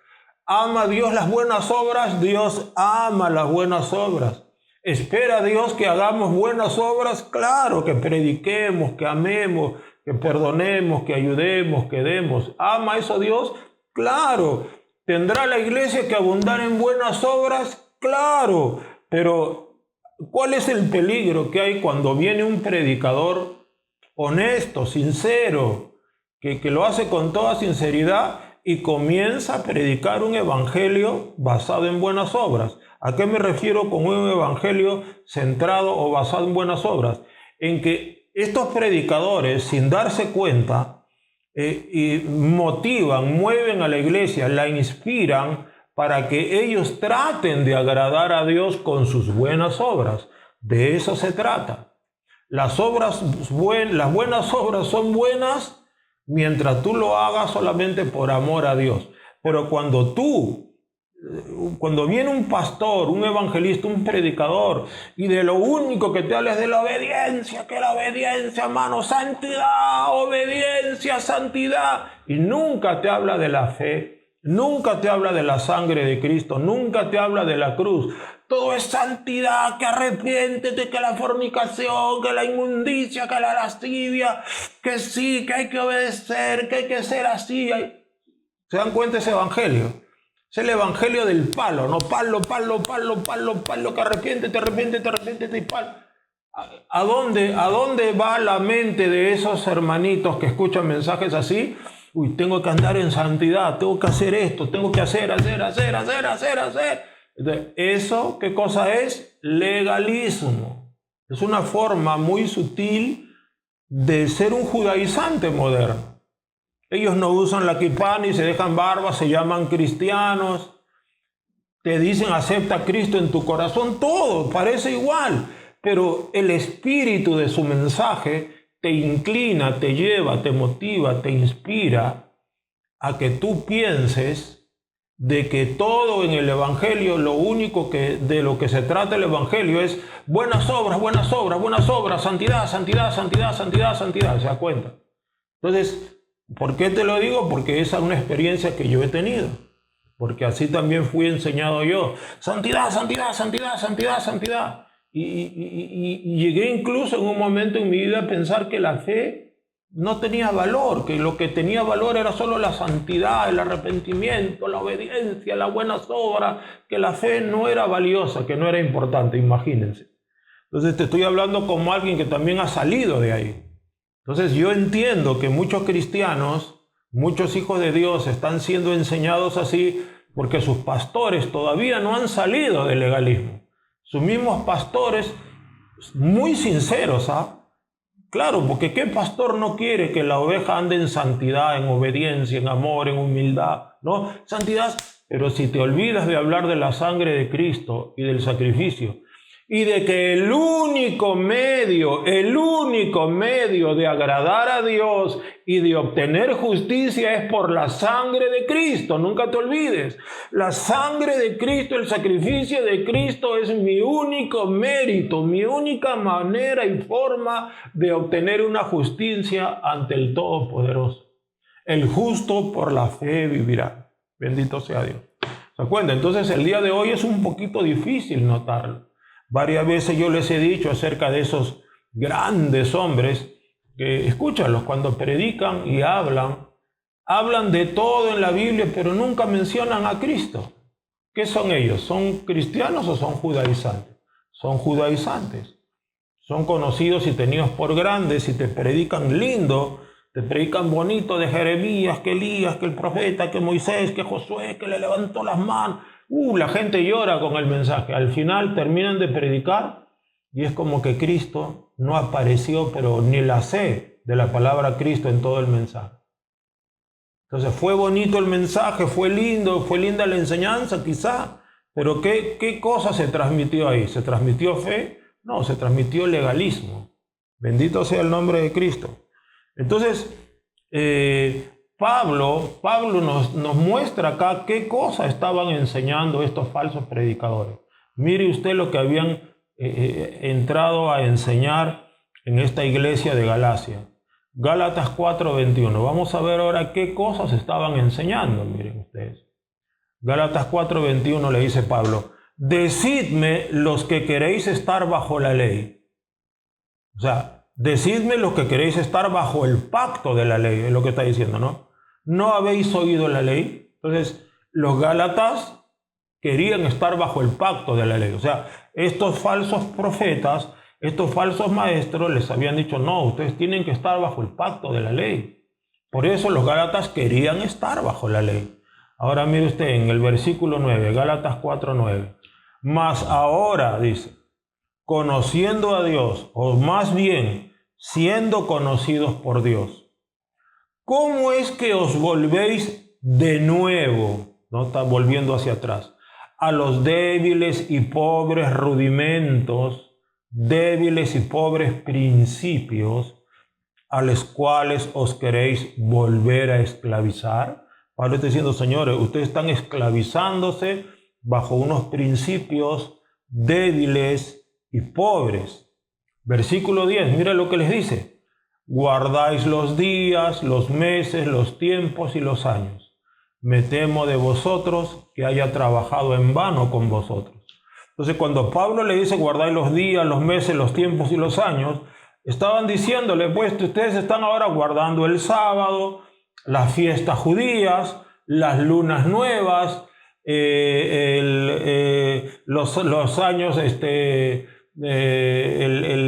¿Ama Dios las buenas obras? Dios ama las buenas obras. ¿Espera Dios que hagamos buenas obras? Claro, que prediquemos, que amemos, que perdonemos, que ayudemos, que demos. ¿Ama eso Dios? Claro. ¿Tendrá la iglesia que abundar en buenas obras? Claro. Pero ¿cuál es el peligro que hay cuando viene un predicador honesto, sincero, que lo hace con toda sinceridad y comienza a predicar un evangelio basado en buenas obras? ¿A qué me refiero con un evangelio centrado o basado en buenas obras? En que estos predicadores, sin darse cuenta, y motivan, mueven a la iglesia, la inspiran para que ellos traten de agradar a Dios con sus buenas obras. De eso se trata. Las buenas obras son buenas mientras tú lo hagas solamente por amor a Dios. Pero cuando viene un pastor, un evangelista, un predicador, y de lo único que te habla es de la obediencia, que la obediencia, hermano, santidad, obediencia, santidad, y nunca te habla de la fe, nunca te habla de la sangre de Cristo, nunca te habla de la cruz. Todo es santidad, que arrepiéntete, que la fornicación, que la inmundicia, que la lascivia, que sí, que hay que obedecer, que hay que ser así. ¿Se dan cuenta ese evangelio? Es el evangelio del palo, ¿no? Palo, que arrepiéntete y palo. ¿A dónde va la mente de esos hermanitos que escuchan mensajes así? Uy, tengo que andar en santidad, tengo que hacer esto, tengo que hacer. Entonces, ¿eso qué cosa es? Legalismo. Es una forma muy sutil de ser un judaizante moderno. Ellos no usan la kipá ni se dejan barba, se llaman cristianos. Te dicen acepta a Cristo en tu corazón, todo parece igual. Pero el espíritu de su mensaje te inclina, te lleva, te motiva, te inspira a que tú pienses de que todo en el evangelio, lo único de lo que se trata el evangelio es buenas obras, santidad. ¿Se da cuenta? Entonces, ¿por qué te lo digo? Porque esa es una experiencia que yo he tenido. Porque así también fui enseñado yo. Santidad. Y llegué incluso en un momento en mi vida a pensar que la fe no tenía valor, que lo que tenía valor era solo la santidad, el arrepentimiento, la obediencia, las buenas obras, que la fe no era valiosa, que no era importante, imagínense. Entonces te estoy hablando como alguien que también ha salido de ahí. Entonces yo entiendo que muchos cristianos, muchos hijos de Dios están siendo enseñados así porque sus pastores todavía no han salido del legalismo. Sus mismos pastores, muy sinceros, ¿ah? Claro, porque ¿qué pastor no quiere que la oveja ande en santidad, en obediencia, en amor, en humildad? ¿No? Santidad, pero si te olvidas de hablar de la sangre de Cristo y del sacrificio, y de que el único medio de agradar a Dios y de obtener justicia es por la sangre de Cristo. Nunca te olvides. La sangre de Cristo, el sacrificio de Cristo es mi único mérito, mi única manera y forma de obtener una justicia ante el Todopoderoso. El justo por la fe vivirá. Bendito sea Dios. ¿Se acuerdan? Entonces el día de hoy es un poquito difícil notarlo. Varias veces yo les he dicho acerca de esos grandes hombres que, escúchalos, cuando predican y hablan de todo en la Biblia, pero nunca mencionan a Cristo. ¿Qué son ellos? ¿Son cristianos o son judaizantes? Son judaizantes. Son conocidos y tenidos por grandes y te predican lindo, te predican bonito de Jeremías, que Elías, que el profeta, que Moisés, que Josué, que le levantó las manos. La gente llora con el mensaje. Al final terminan de predicar y es como que Cristo no apareció, pero ni la C de la palabra Cristo en todo el mensaje. Entonces fue bonito el mensaje, fue lindo, fue linda la enseñanza quizá, pero ¿qué cosa se transmitió ahí? ¿Se transmitió fe? No, se transmitió legalismo. Bendito sea el nombre de Cristo. Entonces, Pablo nos muestra acá qué cosa estaban enseñando estos falsos predicadores. Mire usted lo que habían entrado a enseñar en esta iglesia de Galacia. Gálatas 4:21. Vamos a ver ahora qué cosas estaban enseñando. Miren ustedes. Gálatas 4:21 le dice Pablo: decidme los que queréis estar bajo la ley. O sea, decidme los que queréis estar bajo el pacto de la ley, es lo que está diciendo, ¿no? ¿No habéis oído la ley? Entonces, los gálatas querían estar bajo el pacto de la ley. O sea, estos falsos profetas, estos falsos maestros les habían dicho, no, ustedes tienen que estar bajo el pacto de la ley. Por eso los gálatas querían estar bajo la ley. Ahora mire usted en el versículo 9, Gálatas 4:9. Mas ahora, dice, conociendo a Dios, o más bien, siendo conocidos por Dios, ¿cómo es que os volvéis de nuevo? ¿No? Está volviendo hacia atrás. A los débiles y pobres rudimentos, débiles y pobres principios, a los cuales os queréis volver a esclavizar. Pablo está diciendo, señores, ustedes están esclavizándose bajo unos principios débiles y pobres. Versículo 10, mira lo que les dice. Guardáis los días, los meses, los tiempos y los años. Me temo de vosotros que haya trabajado en vano con vosotros. Entonces, cuando Pablo le dice guardáis los días, los meses, los tiempos y los años, estaban diciéndole, pues ustedes están ahora guardando el sábado, las fiestas judías, las lunas nuevas, los años, el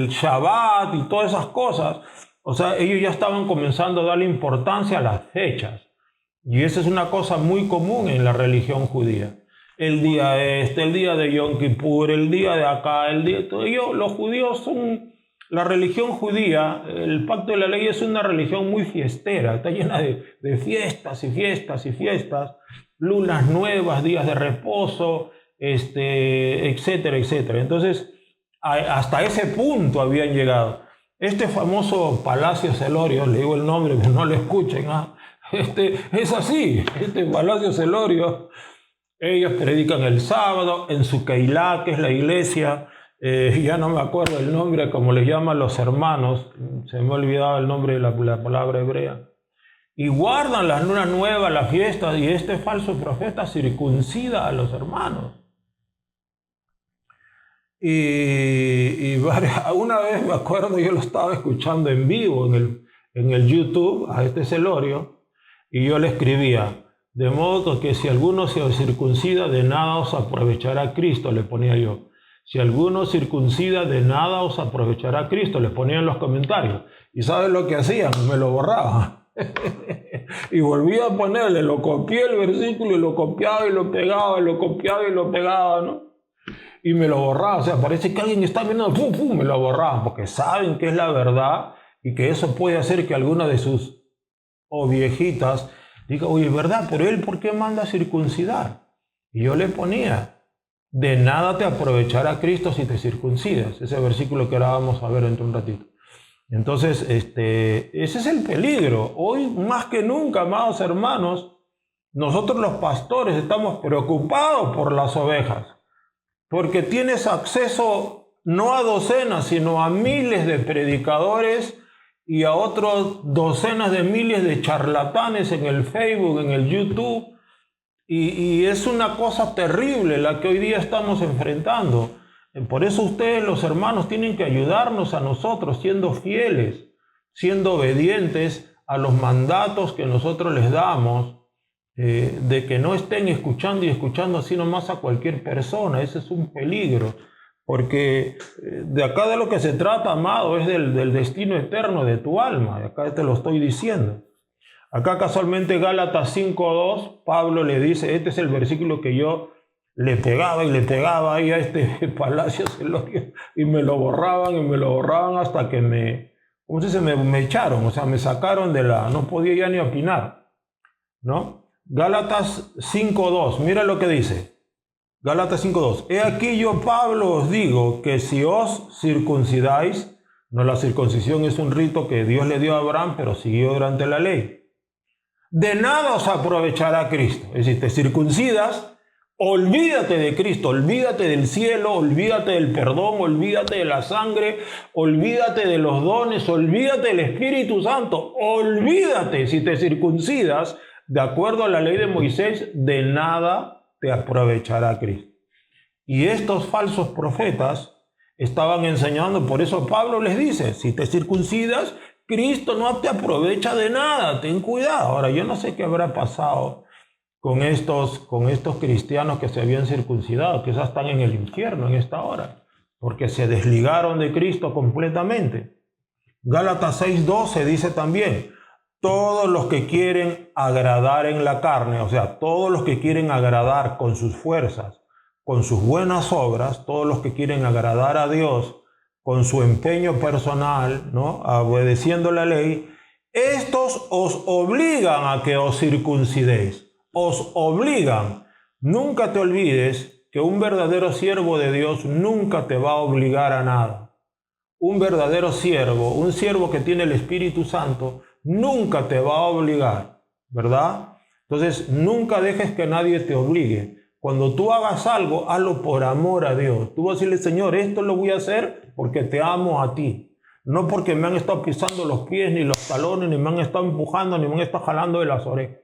Shabbat y todas esas cosas. O sea, ellos ya estaban comenzando a darle importancia a las fechas. Y esa es una cosa muy común en la religión judía. El día el día de Yom Kippur, el día de acá, el día... Los judíos son... La religión judía, el pacto de la ley es una religión muy fiestera. Está llena de fiestas y fiestas y fiestas. Lunas nuevas, días de reposo, etcétera, etcétera. Entonces, hasta ese punto habían llegado. Este famoso Palacio Celorio, le digo el nombre que no lo escuchen, es así, este Palacio Celorio, ellos predican el sábado en su Keilah, que es la iglesia, ya no me acuerdo el nombre, como les llaman los hermanos, se me ha olvidado el nombre de la palabra hebrea, y guardan las lunas nuevas, las fiestas, y este falso profeta circuncida a los hermanos. Y una vez me acuerdo, yo lo estaba escuchando en vivo en el YouTube a este Celorio, y yo le escribía, de modo que si alguno se circuncida, de nada os aprovechará Cristo, le ponía yo. Si alguno circuncida, de nada os aprovechará Cristo, le ponía en los comentarios. ¿Y sabes lo que hacían? Me lo borraban. Y volvía a ponerle, lo copié el versículo y lo copiaba y lo pegaba, y lo copiaba y lo pegaba, ¿no? Y me lo borraba. O sea, parece que alguien está viendo, ¡pum, pum! Me lo borraban, porque saben que es la verdad y que eso puede hacer que alguna de sus viejitas diga, oye, ¿verdad? Pero él, ¿por qué manda a circuncidar? Y yo le ponía, de nada te aprovechará Cristo si te circuncidas. Ese versículo que ahora vamos a ver dentro de un ratito. Entonces, ese es el peligro. Hoy, más que nunca, amados hermanos, nosotros los pastores estamos preocupados por las ovejas, porque tienes acceso no a docenas, sino a miles de predicadores y a otras docenas de miles de charlatanes en el Facebook, en el YouTube. Y es una cosa terrible la que hoy día estamos enfrentando. Por eso ustedes, los hermanos, tienen que ayudarnos a nosotros, siendo fieles, siendo obedientes a los mandatos que nosotros les damos, de que no estén escuchando y escuchando así nomás a cualquier persona. Ese es un peligro. Porque de acá de lo que se trata, amado, es del destino eterno de tu alma. De acá te lo estoy diciendo. Acá casualmente Gálatas 5:2, Pablo le dice, este es el versículo que yo le pegaba y le pegaba ahí a este Palacio Celorio, y me lo borraban hasta que me echaron, o sea, me sacaron no podía ya ni opinar, ¿no? Gálatas 5:2, mira lo que dice. Gálatas 5:2. He aquí yo, Pablo, os digo que si os circuncidáis, no, la circuncisión es un rito que Dios le dio a Abraham, pero siguió durante la ley. De nada os aprovechará Cristo. Es decir, te circuncidas, olvídate de Cristo, olvídate del cielo, olvídate del perdón, olvídate de la sangre, olvídate de los dones, olvídate del Espíritu Santo, olvídate. Si te circuncidas, de acuerdo a la ley de Moisés, de nada te aprovechará Cristo. Y estos falsos profetas estaban enseñando, por eso Pablo les dice, si te circuncidas, Cristo no te aprovecha de nada, ten cuidado. Ahora, yo no sé qué habrá pasado con estos cristianos que se habían circuncidado, quizás están en el infierno en esta hora, porque se desligaron de Cristo completamente. Gálatas 6:12 dice también, todos los que quieren agradar en la carne, o sea, todos los que quieren agradar con sus fuerzas, con sus buenas obras, todos los que quieren agradar a Dios con su empeño personal, ¿no? Obedeciendo la ley, estos os obligan a que os circuncidéis. Os obligan. Nunca te olvides que un verdadero siervo de Dios nunca te va a obligar a nada. Un verdadero siervo, un siervo que tiene el Espíritu Santo, nunca te va a obligar, ¿verdad? Entonces, nunca dejes que nadie te obligue. Cuando tú hagas algo, hazlo por amor a Dios. Tú vas a decirle, Señor, esto lo voy a hacer porque te amo a ti. No porque me han estado pisando los pies, ni los talones, ni me han estado empujando, ni me han estado jalando de las orejas.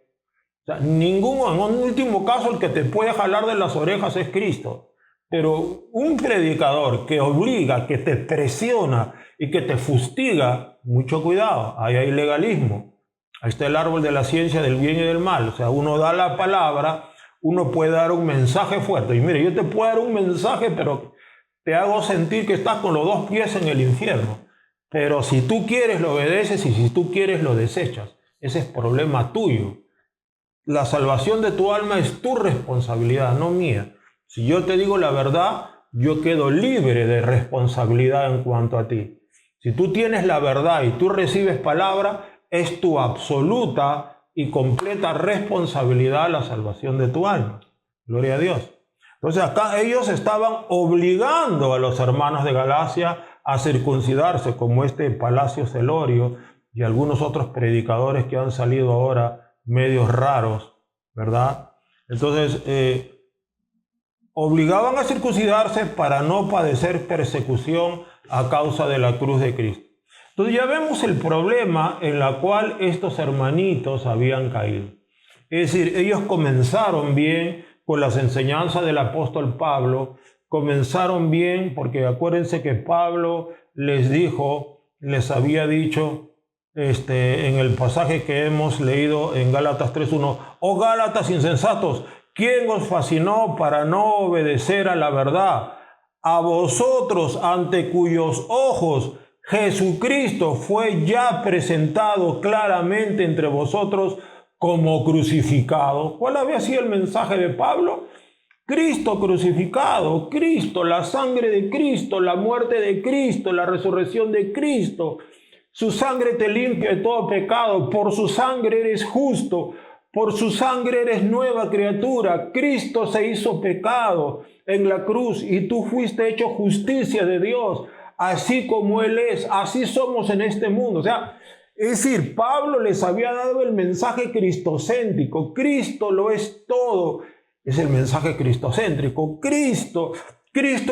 O sea, en un último caso, el que te puede jalar de las orejas es Cristo. Pero un predicador que obliga, que te presiona y que te fustiga, mucho cuidado, ahí hay legalismo. Ahí está el árbol de la ciencia del bien y del mal. O sea, uno da la palabra, uno puede dar un mensaje fuerte. Y mire, yo te puedo dar un mensaje, pero te hago sentir que estás con los dos pies en el infierno. Pero si tú quieres, lo obedeces, y si tú quieres, lo desechas. Ese es problema tuyo. La salvación de tu alma es tu responsabilidad, no mía. Si yo te digo la verdad, yo quedo libre de responsabilidad en cuanto a ti. Si tú tienes la verdad y tú recibes palabra, es tu absoluta y completa responsabilidad la salvación de tu alma. Gloria a Dios. Entonces acá ellos estaban obligando a los hermanos de Galacia a circuncidarse, como este Palacio Celorio y algunos otros predicadores que han salido ahora medios raros, ¿verdad? Entonces, obligaban a circuncidarse para no padecer persecución a causa de la cruz de Cristo. Entonces ya vemos el problema en el cual estos hermanitos habían caído. Es decir, ellos comenzaron bien con las enseñanzas del apóstol Pablo, comenzaron bien porque acuérdense que Pablo les había dicho en el pasaje que hemos leído en Gálatas 3:1, oh Gálatas insensatos, ¿quién os fascinó para no obedecer a la verdad? A vosotros, ante cuyos ojos Jesucristo fue ya presentado claramente entre vosotros como crucificado. ¿Cuál había sido el mensaje de Pablo? Cristo crucificado, Cristo, la sangre de Cristo, la muerte de Cristo, la resurrección de Cristo. Su sangre te limpia de todo pecado, por su sangre eres justo, por su sangre eres nueva criatura. Cristo se hizo pecado en la cruz y tú fuiste hecho justicia de Dios. Así como Él es, así somos en este mundo. O sea, es decir, Pablo les había dado el mensaje cristocéntrico. Cristo lo es todo. Es el mensaje cristocéntrico. Cristo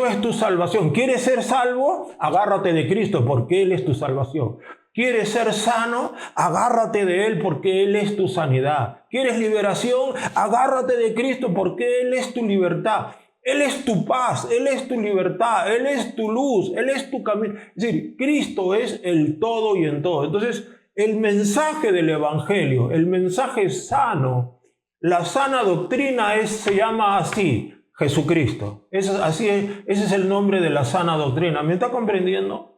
es tu salvación. ¿Quieres ser salvo? Agárrate de Cristo porque Él es tu salvación. ¿Quieres ser sano? Agárrate de Él porque Él es tu sanidad. ¿Quieres liberación? Agárrate de Cristo porque Él es tu libertad. Él es tu paz, Él es tu libertad, Él es tu luz, Él es tu camino. Es decir, Cristo es el todo y en todo. Entonces, el mensaje del Evangelio, el mensaje sano, la sana doctrina se llama así, Jesucristo. Ese es el nombre de la sana doctrina. ¿Me está comprendiendo?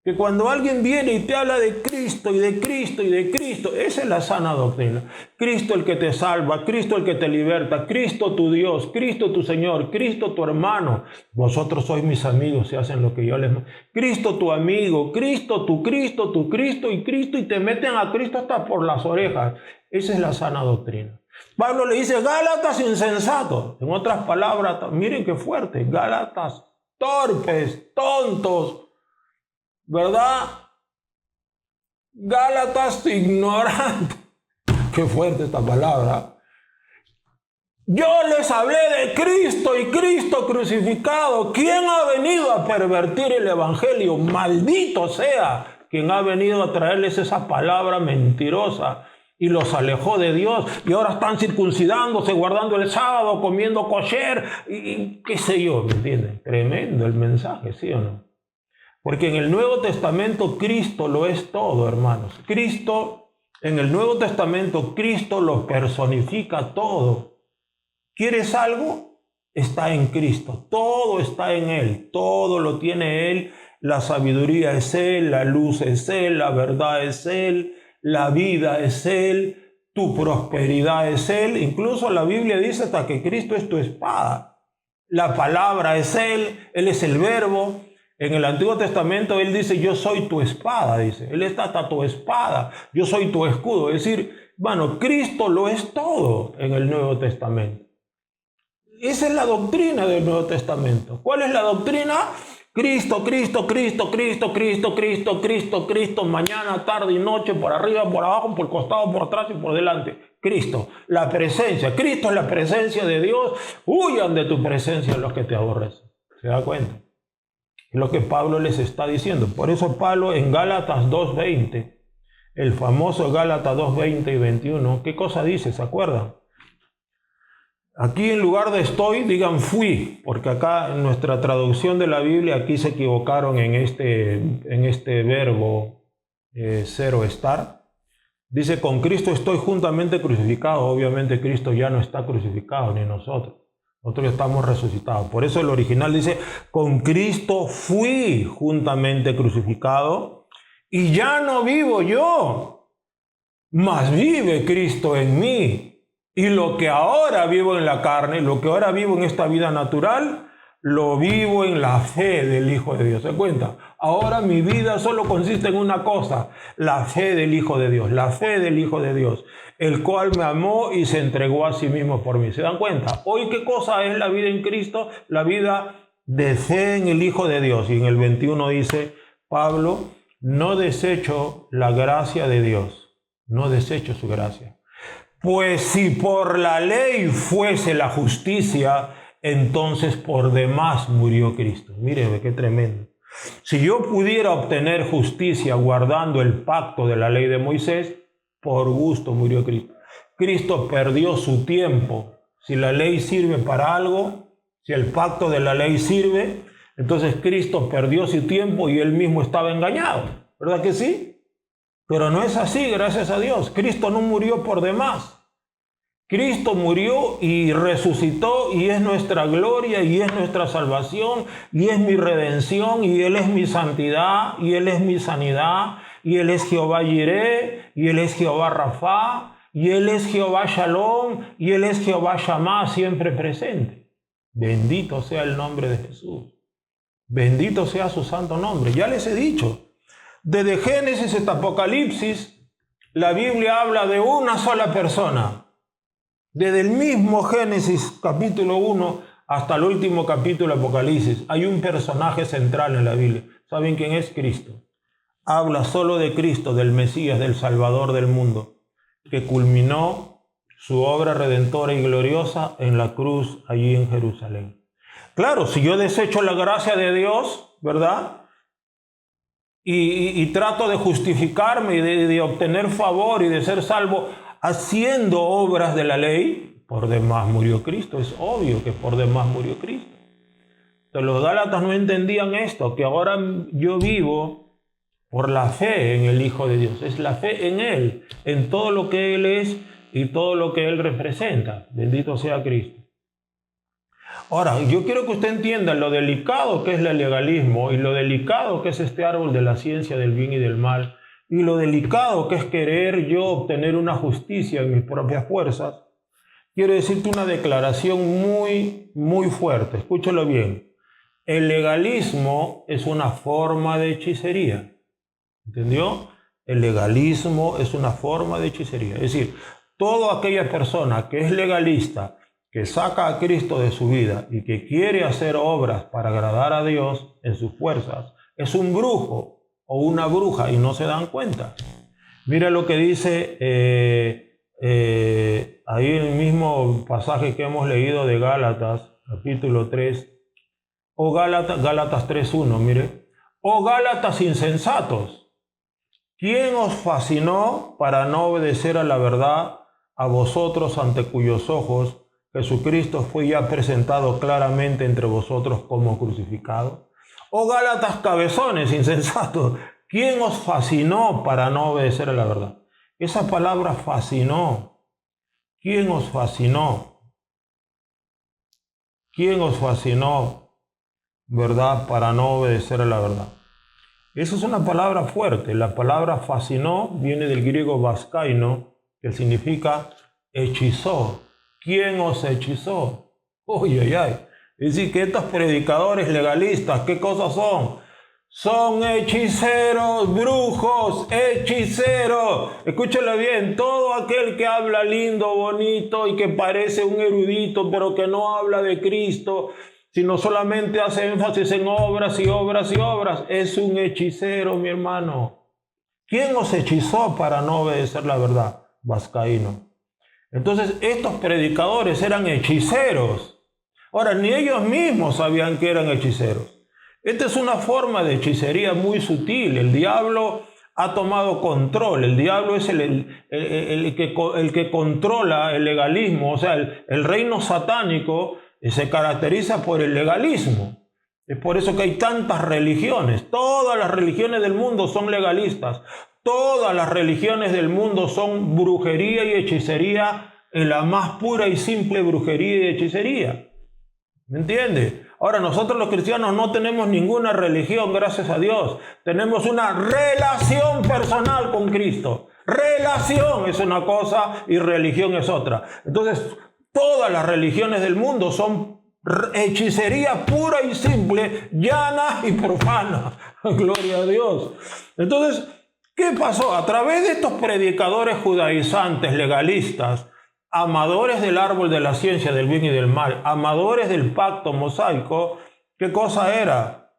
Que cuando alguien viene y te habla de Cristo y de Cristo y de Cristo, esa es la sana doctrina. Cristo el que te salva, Cristo el que te liberta, Cristo tu Dios, Cristo tu Señor, Cristo tu hermano. Vosotros sois mis amigos si hacen lo que yo les mando. Cristo tu amigo, Cristo tu Cristo y Cristo, y te meten a Cristo hasta por las orejas. Esa es la sana doctrina. Pablo le dice, Gálatas insensatos. En otras palabras, miren qué fuerte, Gálatas torpes, tontos, ¿verdad? Gálatas ignorantes. Qué fuerte esta palabra. Yo les hablé de Cristo y Cristo crucificado. ¿Quién ha venido a pervertir el evangelio? Maldito sea quien ha venido a traerles esa palabra mentirosa y los alejó de Dios. Y ahora están circuncidándose, guardando el sábado, comiendo kosher y qué sé yo, ¿me entienden? Tremendo el mensaje, ¿sí o no? Porque en el Nuevo Testamento Cristo lo es todo, hermanos. En el Nuevo Testamento Cristo lo personifica todo. ¿Quieres algo? Está en Cristo. Todo está en Él. Todo lo tiene Él. La sabiduría es Él, la luz es Él, la verdad es Él, la vida es Él, tu prosperidad es Él. Incluso la Biblia dice hasta que Cristo es tu espada. La palabra es Él es el verbo. En el Antiguo Testamento Él dice, yo soy tu espada, dice. Él está hasta tu espada, yo soy tu escudo. Es decir, bueno, Cristo lo es todo en el Nuevo Testamento. Esa es la doctrina del Nuevo Testamento. ¿Cuál es la doctrina? Cristo, Cristo, Cristo, Cristo, Cristo, Cristo, Cristo, Cristo, mañana, tarde y noche, por arriba, por abajo, por costado, por atrás y por delante. Cristo, la presencia. Cristo es la presencia de Dios. Huyan de tu presencia los que te aborrecen. ¿Se da cuenta? Es lo que Pablo les está diciendo. Por eso Pablo en Gálatas 2:20, el famoso Gálatas 2:20 y 21, ¿qué cosa dice? ¿Se acuerdan? Aquí en lugar de estoy, digan fui, porque acá en nuestra traducción de la Biblia, aquí se equivocaron en este verbo ser o estar. Dice, con Cristo estoy juntamente crucificado. Obviamente Cristo ya no está crucificado, ni nosotros. Nosotros ya estamos resucitados. Por eso el original dice, con Cristo fui juntamente crucificado y ya no vivo yo, mas vive Cristo en mí. Y lo que ahora vivo en la carne, lo que ahora vivo en esta vida natural, lo vivo en la fe del Hijo de Dios. ¿Se cuenta? Ahora mi vida solo consiste en una cosa, la fe del Hijo de Dios, la fe del Hijo de Dios, el cual me amó y se entregó a sí mismo por mí. ¿Se dan cuenta? Hoy, ¿qué cosa es la vida en Cristo? La vida de fe en el Hijo de Dios. Y en el 21 dice Pablo, no desecho la gracia de Dios, no desecho su gracia. Pues si por la ley fuese la justicia, entonces por demás murió Cristo. Mire, qué tremendo. Si yo pudiera obtener justicia guardando el pacto de la ley de Moisés, por gusto murió Cristo. Cristo perdió su tiempo. Si la ley sirve para algo, si el pacto de la ley sirve, entonces Cristo perdió su tiempo y él mismo estaba engañado. ¿Verdad que sí? Pero no es así, gracias a Dios. Cristo no murió por demás. Cristo murió y resucitó y es nuestra gloria y es nuestra salvación y es mi redención y Él es mi santidad y Él es mi sanidad y Él es Jehová Jireh y Él es Jehová Rafa y Él es Jehová Shalom y Él es Jehová Shammah siempre presente. Bendito sea el nombre de Jesús. Bendito sea su santo nombre. Ya les he dicho. Desde Génesis hasta Apocalipsis, la Biblia habla de una sola persona. Desde el mismo Génesis capítulo 1 hasta el último capítulo de Apocalipsis, hay un personaje central en la Biblia. ¿Saben quién es? Cristo. Habla solo de Cristo, del Mesías, del Salvador del mundo, que culminó su obra redentora y gloriosa en la cruz allí en Jerusalén. Claro, si yo desecho la gracia de Dios, ¿verdad? Y trato de justificarme y de obtener favor y de ser salvo haciendo obras de la ley, por demás murió Cristo. Es obvio que por demás murió Cristo. Entonces los gálatas no entendían esto, que ahora yo vivo por la fe en el Hijo de Dios. Es la fe en Él, en todo lo que Él es y todo lo que Él representa. Bendito sea Cristo. Ahora, yo quiero que usted entienda lo delicado que es el legalismo y lo delicado que es este árbol de la ciencia del bien y del mal y lo delicado que es querer yo obtener una justicia en mis propias fuerzas. Quiero decirte una declaración muy fuerte. Escúchalo bien. El legalismo es una forma de hechicería. ¿Entendió? El legalismo es una forma de hechicería. Es decir, toda aquella persona que es legalista, que saca a Cristo de su vida y que quiere hacer obras para agradar a Dios en sus fuerzas, es un brujo o una bruja y no se dan cuenta. Mira lo que dice ahí en el mismo pasaje que hemos leído de Gálatas, capítulo 3, o Gálatas 3:1, mire. Oh Gálatas insensatos, ¿quién os fascinó para no obedecer a la verdad, a vosotros ante cuyos ojos Jesucristo fue ya presentado claramente entre vosotros como crucificado? Oh Gálatas cabezones, insensatos, ¿quién os fascinó para no obedecer a la verdad? Esa palabra fascinó. ¿Quién os fascinó? ¿Quién os fascinó, verdad, para no obedecer a la verdad? Esa es una palabra fuerte. La palabra fascinó viene del griego vascaino, que significa hechizó. ¿Quién os hechizó? Uy, ay, ay. Es decir, que estos predicadores legalistas, ¿qué cosas son? Son hechiceros, brujos, hechiceros. Escúchalo bien, todo aquel que habla lindo, bonito y que parece un erudito, pero que no habla de Cristo, sino solamente hace énfasis en obras y obras y obras, es un hechicero, mi hermano. ¿Quién os hechizó para no obedecer la verdad? Vascaíno. Entonces, estos predicadores eran hechiceros. Ahora, ni ellos mismos sabían que eran hechiceros. Esta es una forma de hechicería muy sutil. El diablo ha tomado control. El diablo es el que controla el legalismo. O sea, el reino satánico se caracteriza por el legalismo. Es por eso que hay tantas religiones. Todas las religiones del mundo son legalistas. Todas las religiones del mundo son brujería y hechicería, en la más pura y simple brujería y hechicería. ¿Me entiende? Ahora, nosotros los cristianos no tenemos ninguna religión, gracias a Dios. Tenemos una relación personal con Cristo. Relación es una cosa y religión es otra. Entonces, todas las religiones del mundo son hechicería pura y simple, llana y profana. Gloria a Dios. Entonces, ¿qué pasó? A través de estos predicadores judaizantes, legalistas, amadores del árbol de la ciencia del bien y del mal, amadores del pacto mosaico, ¿qué cosa era?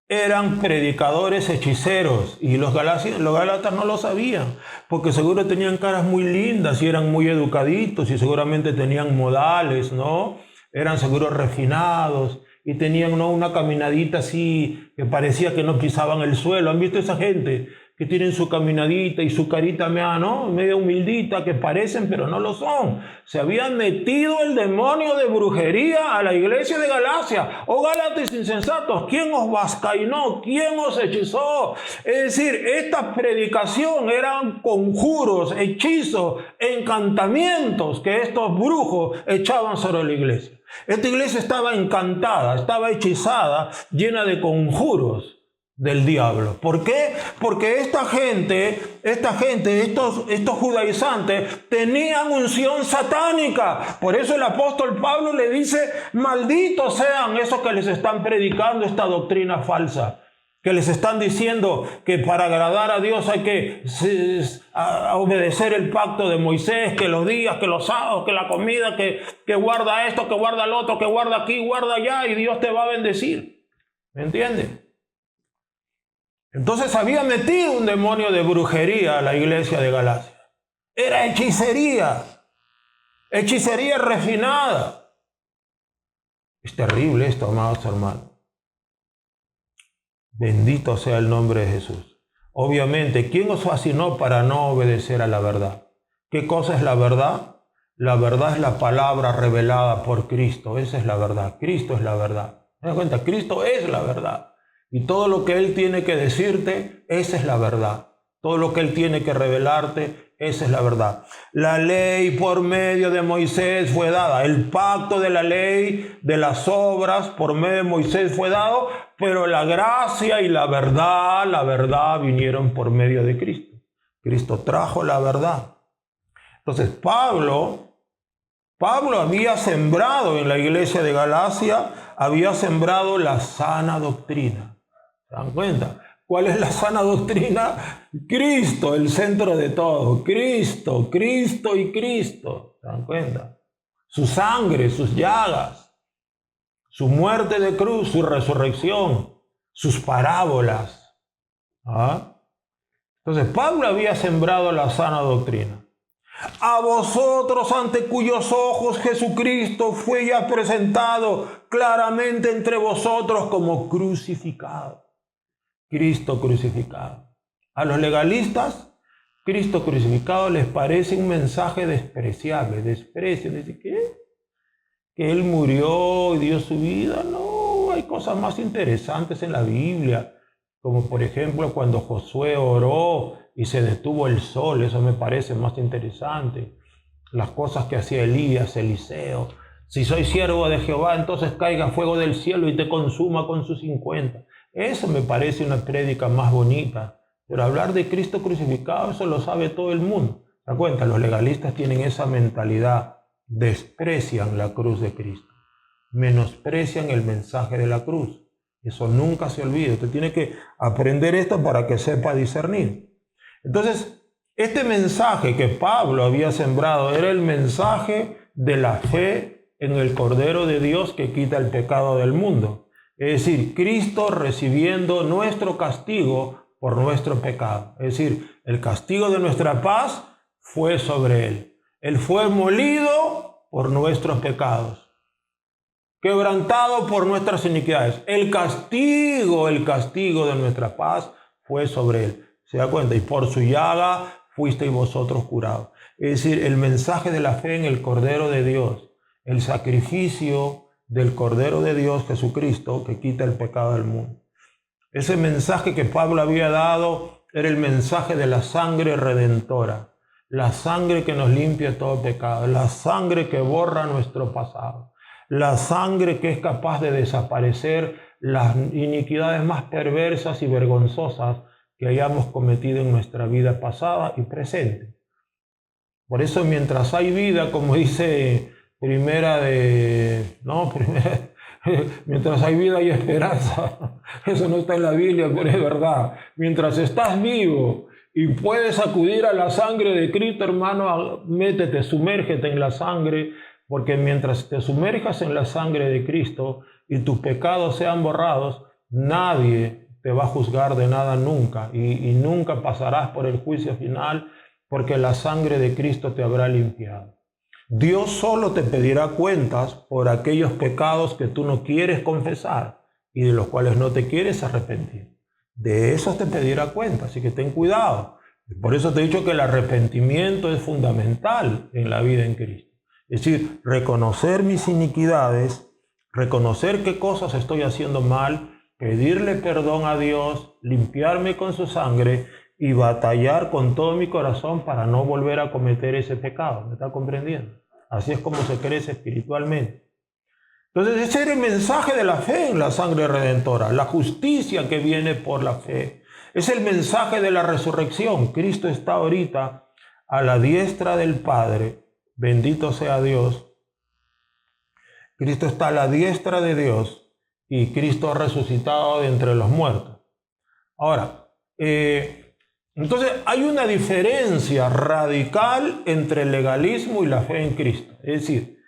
Eran predicadores hechiceros, y los gálatas no lo sabían, porque seguro tenían caras muy lindas y eran muy educaditos y seguramente tenían modales, ¿no? Eran seguros refinados y tenían, ¿no?, una caminadita así que parecía que no pisaban el suelo. ¿Han visto esa gente que tienen su caminadita y su carita media humildita, que parecen pero no lo son? Se habían metido el demonio de brujería a la iglesia de Galacia. Oh Gálatas insensatos, ¿quién os vascainó? ¿Quién os hechizó? Es decir, esta predicación eran conjuros, hechizos, encantamientos que estos brujos echaban sobre la iglesia. Esta iglesia estaba encantada, estaba hechizada, llena de conjuros del diablo. ¿Por qué? Porque esta gente, estos judaizantes tenían unción satánica. Por eso el apóstol Pablo le dice: malditos sean esos que les están predicando esta doctrina falsa, que les están diciendo que para agradar a Dios hay que obedecer el pacto de Moisés, que los días, que los sábados, que la comida, que guarda esto, que guarda el otro, que guarda aquí, guarda allá, y Dios te va a bendecir. ¿Me entiendes? Entonces había metido un demonio de brujería a la iglesia de Galacia. Era hechicería, hechicería refinada. Es terrible esto, amados hermanos. Bendito sea el nombre de Jesús. Obviamente, ¿quién os fascinó para no obedecer a la verdad? ¿Qué cosa es la verdad? La verdad es la palabra revelada por Cristo. Esa es la verdad. Cristo es la verdad. ¿Te das cuenta? Cristo es la verdad. Y todo lo que Él tiene que decirte, esa es la verdad. Todo lo que Él tiene que revelarte, esa es la verdad. La ley por medio de Moisés fue dada. El pacto de la ley, de las obras, por medio de Moisés fue dado. Pero la gracia y la verdad vinieron por medio de Cristo. Cristo trajo la verdad. Entonces Pablo había sembrado en la iglesia de Galacia, había sembrado la sana doctrina. ¿Se dan cuenta? ¿Cuál es la sana doctrina? Cristo, el centro de todo. Cristo, Cristo y Cristo. ¿Se dan cuenta? Su sangre, sus llagas, su muerte de cruz, su resurrección, sus parábolas. ¿Ah? Entonces Pablo había sembrado la sana doctrina. A vosotros, ante cuyos ojos Jesucristo fue ya presentado claramente entre vosotros como crucificado. Cristo crucificado. A los legalistas, Cristo crucificado les parece un mensaje despreciable, desprecio. Dice, ¿qué? Que Él murió y dio su vida. No, hay cosas más interesantes en la Biblia, como por ejemplo cuando Josué oró y se detuvo el sol. Eso me parece más interesante. Las cosas que hacía Elías, Eliseo. Si soy siervo de Jehová, entonces caiga fuego del cielo y te consuma con sus 50. Eso me parece una prédica más bonita. Pero hablar de Cristo crucificado, eso lo sabe todo el mundo. ¿Se dan cuenta? Los legalistas tienen esa mentalidad. Desprecian la cruz de Cristo. Menosprecian el mensaje de la cruz. Eso nunca se olvide. Usted tiene que aprender esto para que sepa discernir. Entonces, este mensaje que Pablo había sembrado era el mensaje de la fe en el Cordero de Dios que quita el pecado del mundo. Es decir, Cristo recibiendo nuestro castigo por nuestro pecado. Es decir, el castigo de nuestra paz fue sobre él. Él fue molido por nuestros pecados, quebrantado por nuestras iniquidades. El castigo de nuestra paz fue sobre él. ¿Se da cuenta? Y por su llaga fuisteis vosotros curados. Es decir, el mensaje de la fe en el Cordero de Dios, el sacrificio del Cordero de Dios, Jesucristo, que quita el pecado del mundo. Ese mensaje que Pablo había dado era el mensaje de la sangre redentora, la sangre que nos limpia todo pecado, la sangre que borra nuestro pasado, la sangre que es capaz de desaparecer las iniquidades más perversas y vergonzosas que hayamos cometido en nuestra vida pasada y presente. Por eso, mientras hay vida, como dice mientras hay vida hay esperanza. Eso no está en la Biblia, pero es verdad. Mientras estás vivo y puedes acudir a la sangre de Cristo, hermano, métete, sumérgete en la sangre, porque mientras te sumerjas en la sangre de Cristo y tus pecados sean borrados, nadie te va a juzgar de nada nunca, y nunca pasarás por el juicio final, porque la sangre de Cristo te habrá limpiado. Dios solo te pedirá cuentas por aquellos pecados que tú no quieres confesar y de los cuales no te quieres arrepentir. De esos te pedirá cuentas, así que ten cuidado. Por eso te he dicho que el arrepentimiento es fundamental en la vida en Cristo. Es decir, reconocer mis iniquidades, reconocer qué cosas estoy haciendo mal, pedirle perdón a Dios, limpiarme con su sangre y batallar con todo mi corazón para no volver a cometer ese pecado. ¿Me está comprendiendo? Así es como se crece espiritualmente. Entonces, ese era el mensaje de la fe en la sangre redentora, la justicia que viene por la fe. Es el mensaje de la resurrección. Cristo está ahorita a la diestra del Padre. Bendito sea Dios. Cristo está a la diestra de Dios y Cristo ha resucitado de entre los muertos. Ahora, entonces hay una diferencia radical entre el legalismo y la fe en Cristo. Es decir,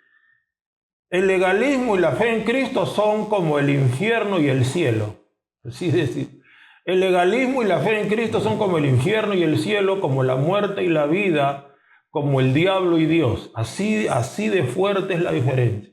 el legalismo y la fe en Cristo son como el infierno y el cielo. Así es decir, el legalismo y la fe en Cristo son como el infierno y el cielo, como la muerte y la vida, como el diablo y Dios. Así de fuerte es la diferencia.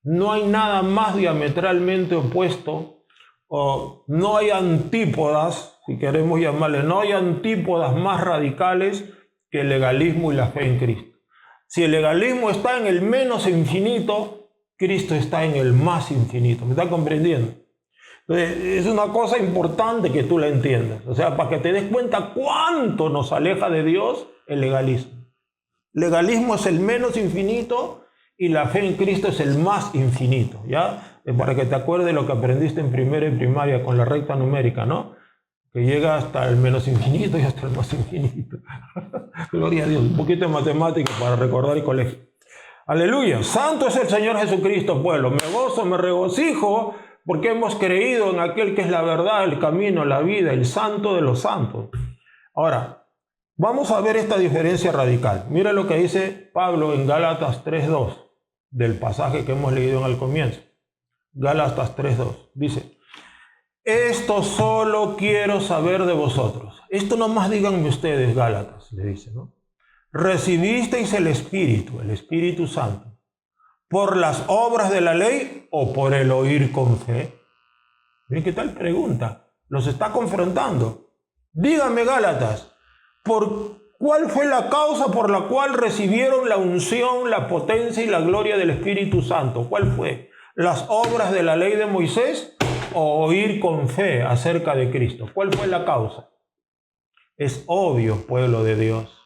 No hay nada más diametralmente opuesto, o no hay antípodas, si queremos llamarle, no hay antípodas más radicales que el legalismo y la fe en Cristo. Si el legalismo está en el menos infinito, Cristo está en el más infinito. ¿Me está comprendiendo? Entonces, es una cosa importante que tú la entiendas. O sea, para que te des cuenta cuánto nos aleja de Dios el legalismo. Legalismo es el menos infinito y la fe en Cristo es el más infinito, ¿ya? Para que te acuerdes lo que aprendiste en primera y primaria con la recta numérica, ¿no? Que llega hasta el menos infinito y hasta el más infinito. Gloria a Dios. Un poquito de matemática para recordar el colegio. Aleluya. Santo es el Señor Jesucristo, pueblo. Me gozo, me regocijo, porque hemos creído en aquel que es la verdad, el camino, la vida, el santo de los santos. Ahora, vamos a ver esta diferencia radical. Mira lo que dice Pablo en Gálatas 3:2, del pasaje que hemos leído en el comienzo. Gálatas 3:2. Dice: esto solo quiero saber de vosotros. Esto nomás díganme ustedes, Gálatas, le dice, ¿no? ¿Recibisteis el Espíritu Santo, por las obras de la ley o por el oír con fe? Miren qué tal pregunta. Los está confrontando. Díganme, Gálatas, ¿cuál fue la causa por la cual recibieron la unción, la potencia y la gloria del Espíritu Santo? ¿Cuál fue? ¿Las obras de la ley de Moisés o oír con fe acerca de Cristo? ¿Cuál fue la causa? Es obvio, pueblo de Dios,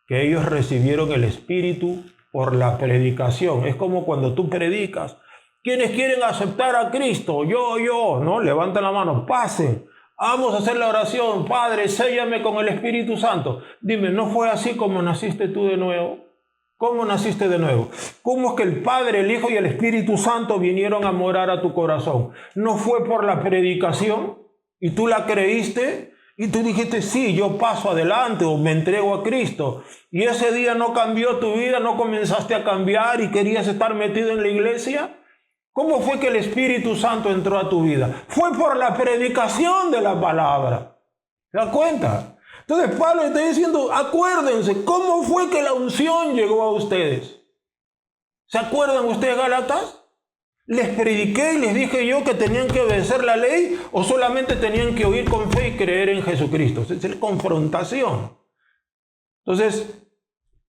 que ellos recibieron el Espíritu por la predicación. Es como cuando tú predicas. ¿Quiénes quieren aceptar a Cristo? Yo, ¿no? Levanten la mano, pasen. Vamos a hacer la oración. Padre, séllame con el Espíritu Santo. Dime, ¿no fue así como naciste tú de nuevo? ¿Cómo naciste de nuevo? ¿Cómo es que el Padre, el Hijo y el Espíritu Santo vinieron a morar a tu corazón? ¿No fue por la predicación y tú la creíste y tú dijiste, sí, yo paso adelante o me entrego a Cristo? Y ese día no cambió tu vida, no comenzaste a cambiar y querías estar metido en la iglesia. ¿Cómo fue que el Espíritu Santo entró a tu vida? Fue por la predicación de la palabra. ¿Se da cuenta? Entonces Pablo está diciendo, acuérdense, ¿cómo fue que la unción llegó a ustedes? ¿Se acuerdan ustedes, Gálatas? ¿Les prediqué y les dije yo que tenían que obedecer la ley o solamente tenían que oír con fe y creer en Jesucristo? Es confrontación. Entonces,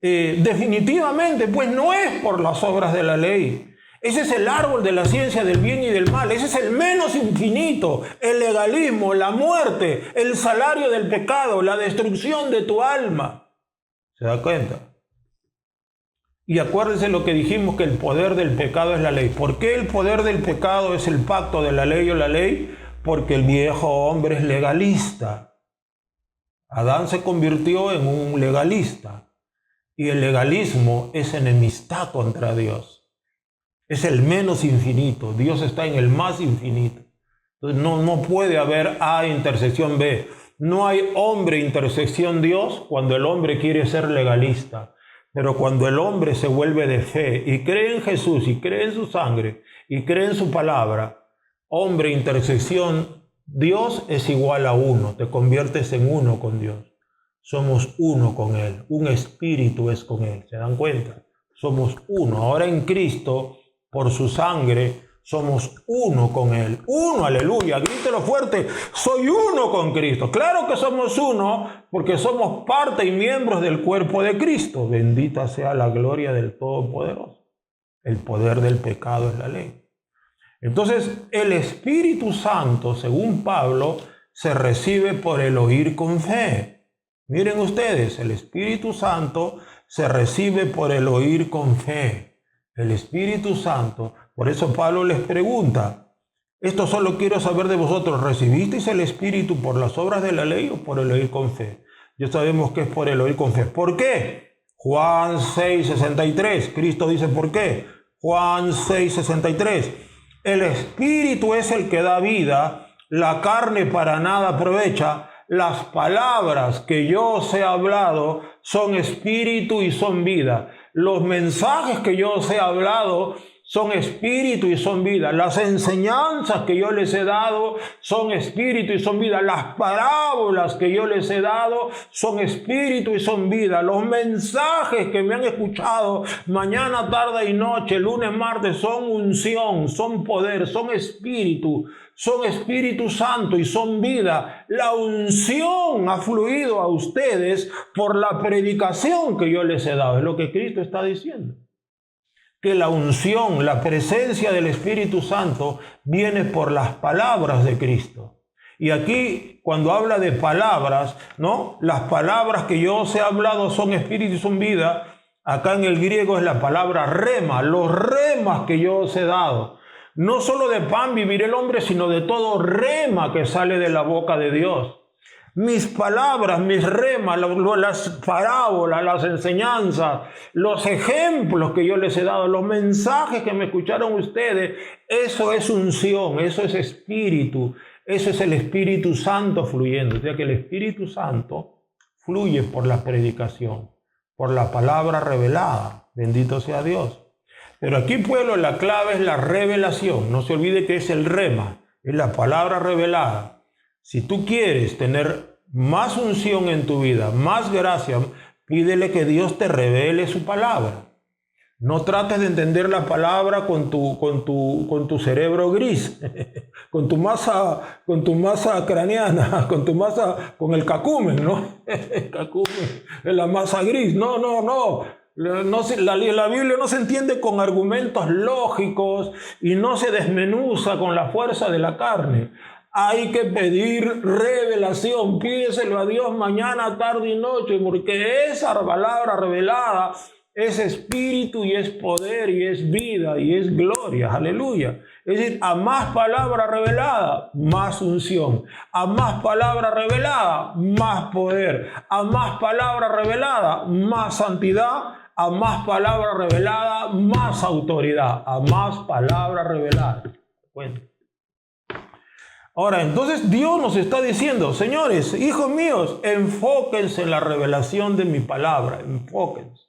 definitivamente, pues no es por las obras de la ley. Ese es el árbol de la ciencia del bien y del mal. Ese es el menos infinito, el legalismo, la muerte, el salario del pecado, la destrucción de tu alma. ¿Se da cuenta? Y acuérdense lo que dijimos, que el poder del pecado es la ley. ¿Por qué el poder del pecado es el pacto de la ley o la ley? Porque el viejo hombre es legalista. Adán se convirtió en un legalista. Y el legalismo es enemistad contra Dios. Es el menos infinito. Dios está en el más infinito. Entonces no puede haber A intersección B. No hay hombre intersección Dios cuando el hombre quiere ser legalista. Pero cuando el hombre se vuelve de fe y cree en Jesús y cree en su sangre y cree en su palabra, hombre intersección Dios es igual a uno. Te conviertes en uno con Dios. Somos uno con Él. Un espíritu es con Él. ¿Se dan cuenta? Somos uno. Ahora en Cristo, por su sangre, somos uno con Él. Uno, aleluya. Grítelo fuerte. Soy uno con Cristo. Claro que somos uno porque somos parte y miembros del cuerpo de Cristo. Bendita sea la gloria del Todopoderoso. El poder del pecado es la ley. Entonces, el Espíritu Santo, según Pablo, se recibe por el oír con fe. Miren ustedes, el Espíritu Santo se recibe por el oír con fe. El Espíritu Santo, por eso Pablo les pregunta, esto solo quiero saber de vosotros, ¿recibisteis el Espíritu por las obras de la ley o por el oír con fe? Ya sabemos que es por el oír con fe. ¿Por qué? Juan 6:63, Cristo dice ¿por qué? Juan 6:63, el Espíritu es el que da vida, la carne para nada aprovecha. Las palabras que yo os he hablado son espíritu y son vida. Los mensajes que yo os he hablado son espíritu y son vida. Las enseñanzas que yo les he dado son espíritu y son vida. Las parábolas que yo les he dado son espíritu y son vida. Los mensajes que me han escuchado mañana, tarde y noche, lunes, martes, son unción, son poder, son espíritu Santo y son vida. La unción ha fluido a ustedes por la predicación que yo les he dado. Es lo que Cristo está diciendo. Que la unción, la presencia del Espíritu Santo viene por las palabras de Cristo. Y aquí, cuando habla de palabras, ¿no? Las palabras que yo os he hablado son espíritu y son vida. Acá en el griego es la palabra rema, los remas que yo os he dado. No solo de pan vivirá el hombre, sino de todo rema que sale de la boca de Dios. Mis palabras, mis remas, las parábolas, las enseñanzas, los ejemplos que yo les he dado, los mensajes que me escucharon ustedes, eso es unción, eso es espíritu, eso es el Espíritu Santo fluyendo. O sea que el Espíritu Santo fluye por la predicación, por la palabra revelada. Bendito sea Dios. Pero aquí, pueblo, la clave es la revelación. No se olvide que es el rema, es la palabra revelada. Si tú quieres tener más unción en tu vida, más gracia, pídele que Dios te revele su palabra. No trates de entender la palabra con tu cerebro gris, con tu masa craneana, con el cacumen, ¿no? El cacumen es la masa gris. No. La Biblia no se entiende con argumentos lógicos y no se desmenuza con la fuerza de la carne. Hay que pedir revelación, pídeselo a Dios mañana, tarde y noche, porque esa palabra revelada es espíritu y es poder y es vida y es gloria, aleluya. Es decir, a más palabra revelada, más unción. A más palabra revelada, más poder. A más palabra revelada, más santidad. a más palabra revelada, más autoridad, a más palabra revelada. Bueno. Ahora, entonces Dios nos está diciendo, señores, hijos míos, enfóquense en la revelación de mi palabra, enfóquense.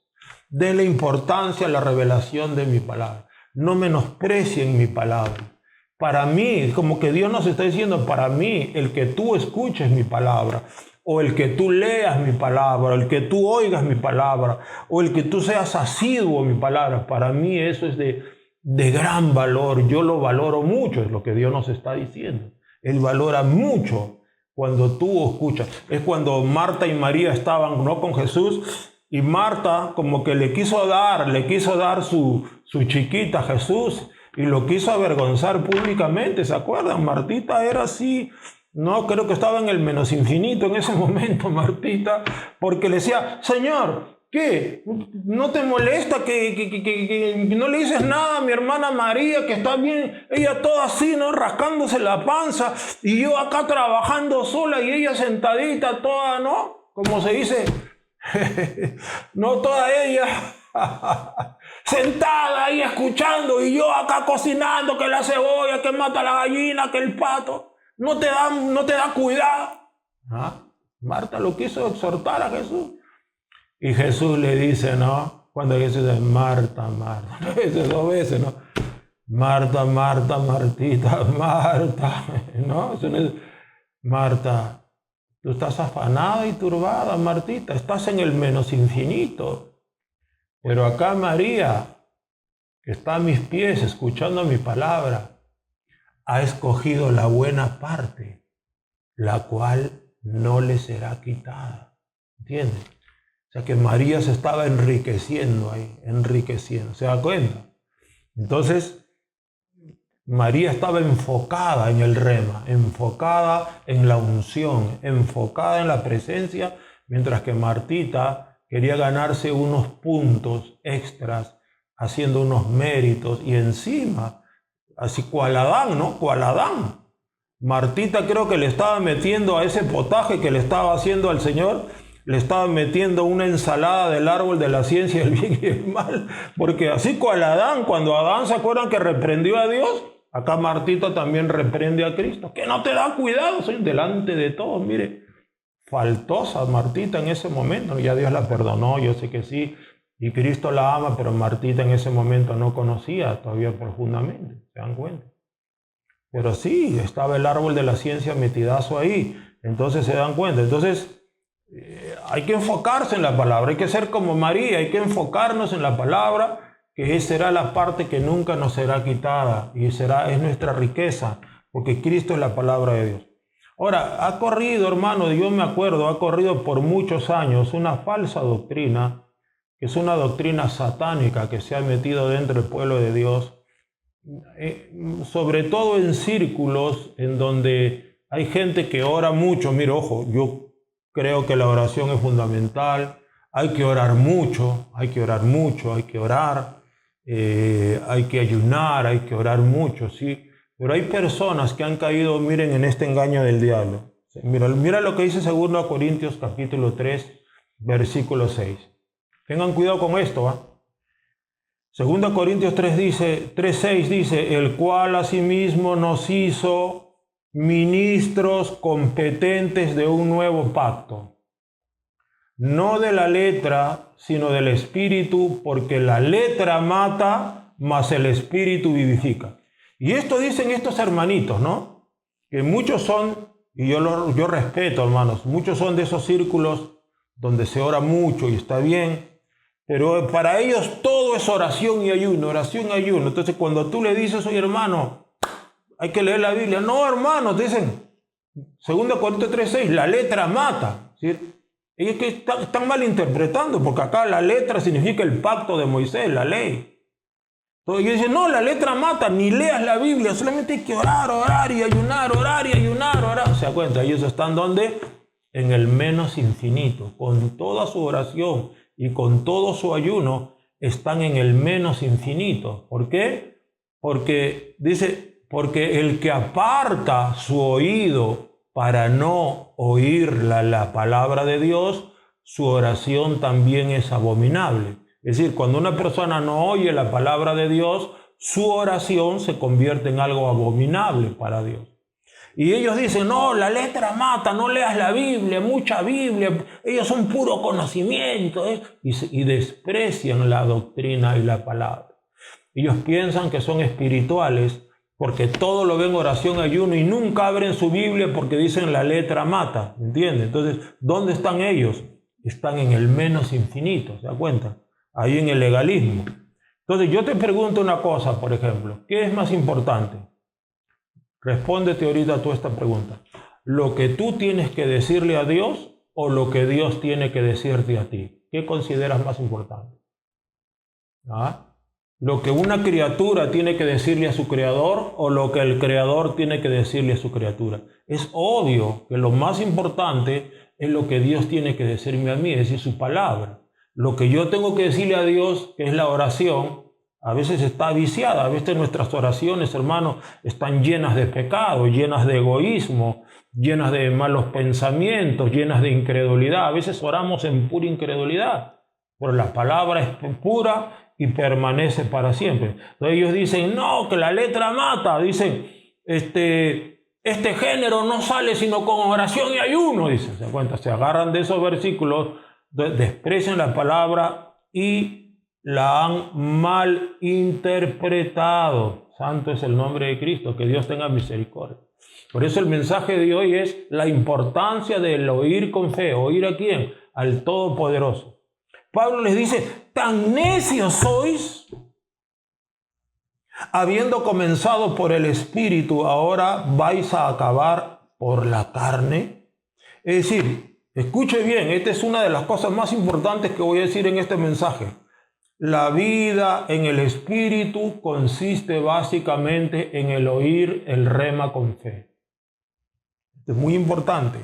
Denle importancia a la revelación de mi palabra. No menosprecien mi palabra. Para mí, como que Dios nos está diciendo, para mí, el que tú escuches mi palabra, o el que tú leas mi palabra, o el que tú oigas mi palabra, o el que tú seas asiduo a mi palabra, para mí eso es de gran valor. Yo lo valoro mucho, es lo que Dios nos está diciendo. Él valora mucho cuando tú escuchas. Es cuando Marta y María estaban, ¿no?, con Jesús, y Marta como que le quiso dar su chiquita a Jesús y lo quiso avergonzar públicamente. ¿Se acuerdan? Martita era así, no, creo que estaba en el menos infinito en ese momento, Martita, porque le decía, Señor, ¿qué? ¿No te molesta que no le dices nada a mi hermana María, que está bien, ella toda así, ¿no?, rascándose la panza, y yo acá trabajando sola y ella sentadita toda, ¿no?, como se dice, no, toda ella sentada ahí escuchando, y yo acá cocinando, que la cebolla, que mata la gallina, que el pato, no te da cuidado. Marta lo quiso exhortar a Jesús. Y Jesús le dice, ¿no? Cuando Jesús dice, Marta, Marta, dice 2 veces, ¿no? Marta, Marta, Martita, Marta, ¿no? Eso no es, Marta, tú estás afanada y turbada, Martita, estás en el menos infinito. Pero acá María, que está a mis pies escuchando mi palabra, ha escogido la buena parte, la cual no le será quitada. ¿Entiendes? O sea que María se estaba enriqueciendo ahí, enriqueciendo. ¿Se da cuenta? Entonces, María estaba enfocada en el rema, enfocada en la unción, enfocada en la presencia, mientras que Martita quería ganarse unos puntos extras, haciendo unos méritos, y encima, así cual Adán, ¿no? Cual Adán. Martita creo que le estaba metiendo a ese potaje que le estaba haciendo al Señor, le estaba metiendo una ensalada del árbol de la ciencia del bien y el mal, porque así cual Adán, cuando Adán, ¿se acuerdan que reprendió a Dios? Acá Martita también reprende a Cristo, que no te da cuidado, Señor, delante de todos. Mire, faltosa Martita en ese momento, ya Dios la perdonó, yo sé que sí, y Cristo la ama, pero Martita en ese momento no conocía todavía profundamente, ¿se dan cuenta? Pero sí, estaba el árbol de la ciencia metidazo ahí, entonces se dan cuenta. Entonces hay que enfocarse en la palabra, hay que ser como María, hay que enfocarnos en la palabra, que será la parte que nunca nos será quitada, y es nuestra riqueza, porque Cristo es la palabra de Dios. Ahora, ha corrido, hermano, yo me acuerdo, ha corrido por muchos años una falsa doctrina, que es una doctrina satánica que se ha metido dentro del pueblo de Dios, sobre todo en círculos en donde hay gente que ora mucho. Mira, ojo, yo creo que la oración es fundamental, hay que orar mucho, hay que orar mucho, hay que orar, hay que ayunar, hay que orar mucho, ¿sí? Pero hay personas que han caído, miren, en este engaño del diablo. Mira lo que dice 2 Corintios capítulo 3, versículo 6. Tengan cuidado con esto, ¿va? 2 Corintios 3:6 dice, el cual asimismo nos hizo ministros competentes de un nuevo pacto, no de la letra, sino del espíritu, porque la letra mata, mas el espíritu vivifica. Y esto dicen estos hermanitos, ¿no? Que muchos son, y yo respeto, hermanos, muchos son de esos círculos donde se ora mucho y está bien, pero para ellos todo es oración y ayuno, oración y ayuno. Entonces cuando tú le dices, oye hermano, hay que leer la Biblia. No, hermano, te dicen, 2 Corintios 3:6, la letra mata. ¿Sí? Ellos que están mal interpretando, porque acá la letra significa el pacto de Moisés, la ley. Entonces ellos dicen, no, la letra mata, ni leas la Biblia, solamente hay que orar y ayunar, orar y ayunar, orar. ¿Se da cuenta? Ellos están ¿dónde? En el menos infinito, con toda su oración y con todo su ayuno, están en el menos infinito. ¿Por qué? Porque dice, porque el que aparta su oído para no oír la palabra de Dios, su oración también es abominable. Es decir, cuando una persona no oye la palabra de Dios, su oración se convierte en algo abominable para Dios. Y ellos dicen, no, la letra mata, no leas la Biblia, mucha Biblia, ellos son puro conocimiento, ¿eh? Y desprecian la doctrina y la palabra. Ellos piensan que son espirituales porque todo lo ven oración, ayuno y nunca abren su Biblia porque dicen la letra mata, ¿entiendes? Entonces, ¿dónde están ellos? Están en el menos infinito, ¿se da cuenta? Ahí en el legalismo. Entonces, yo te pregunto una cosa, por ejemplo, ¿qué es más importante? Respóndete ahorita tú esta pregunta. ¿Lo que tú tienes que decirle a Dios o lo que Dios tiene que decirte a ti? ¿Qué consideras más importante? ¿Ah? ¿Lo que una criatura tiene que decirle a su creador o lo que el creador tiene que decirle a su criatura? Es obvio que lo más importante es lo que Dios tiene que decirme a mí, es decir, su palabra. Lo que yo tengo que decirle a Dios, que es la oración, a veces está viciada. A veces nuestras oraciones, hermanos, están llenas de pecado, llenas de egoísmo, llenas de malos pensamientos, llenas de incredulidad. A veces oramos en pura incredulidad, pero la palabra es pura y permanece para siempre. Entonces ellos dicen, no, que la letra mata. Dicen, este género no sale sino con oración y ayuno. Dicen, ¿se da cuenta? Se agarran de esos versículos, desprecian la palabra y la han mal interpretado. Santo es el nombre de Cristo, que Dios tenga misericordia. Por eso el mensaje de hoy es la importancia del oír con fe. ¿Oír a quién? Al Todopoderoso. Pablo les dice, tan necios sois, habiendo comenzado por el Espíritu, ahora vais a acabar por la carne. Es decir, escuche bien, esta es una de las cosas más importantes que voy a decir en este mensaje. La vida en el Espíritu consiste básicamente en el oír el rema con fe. Esto es muy importante.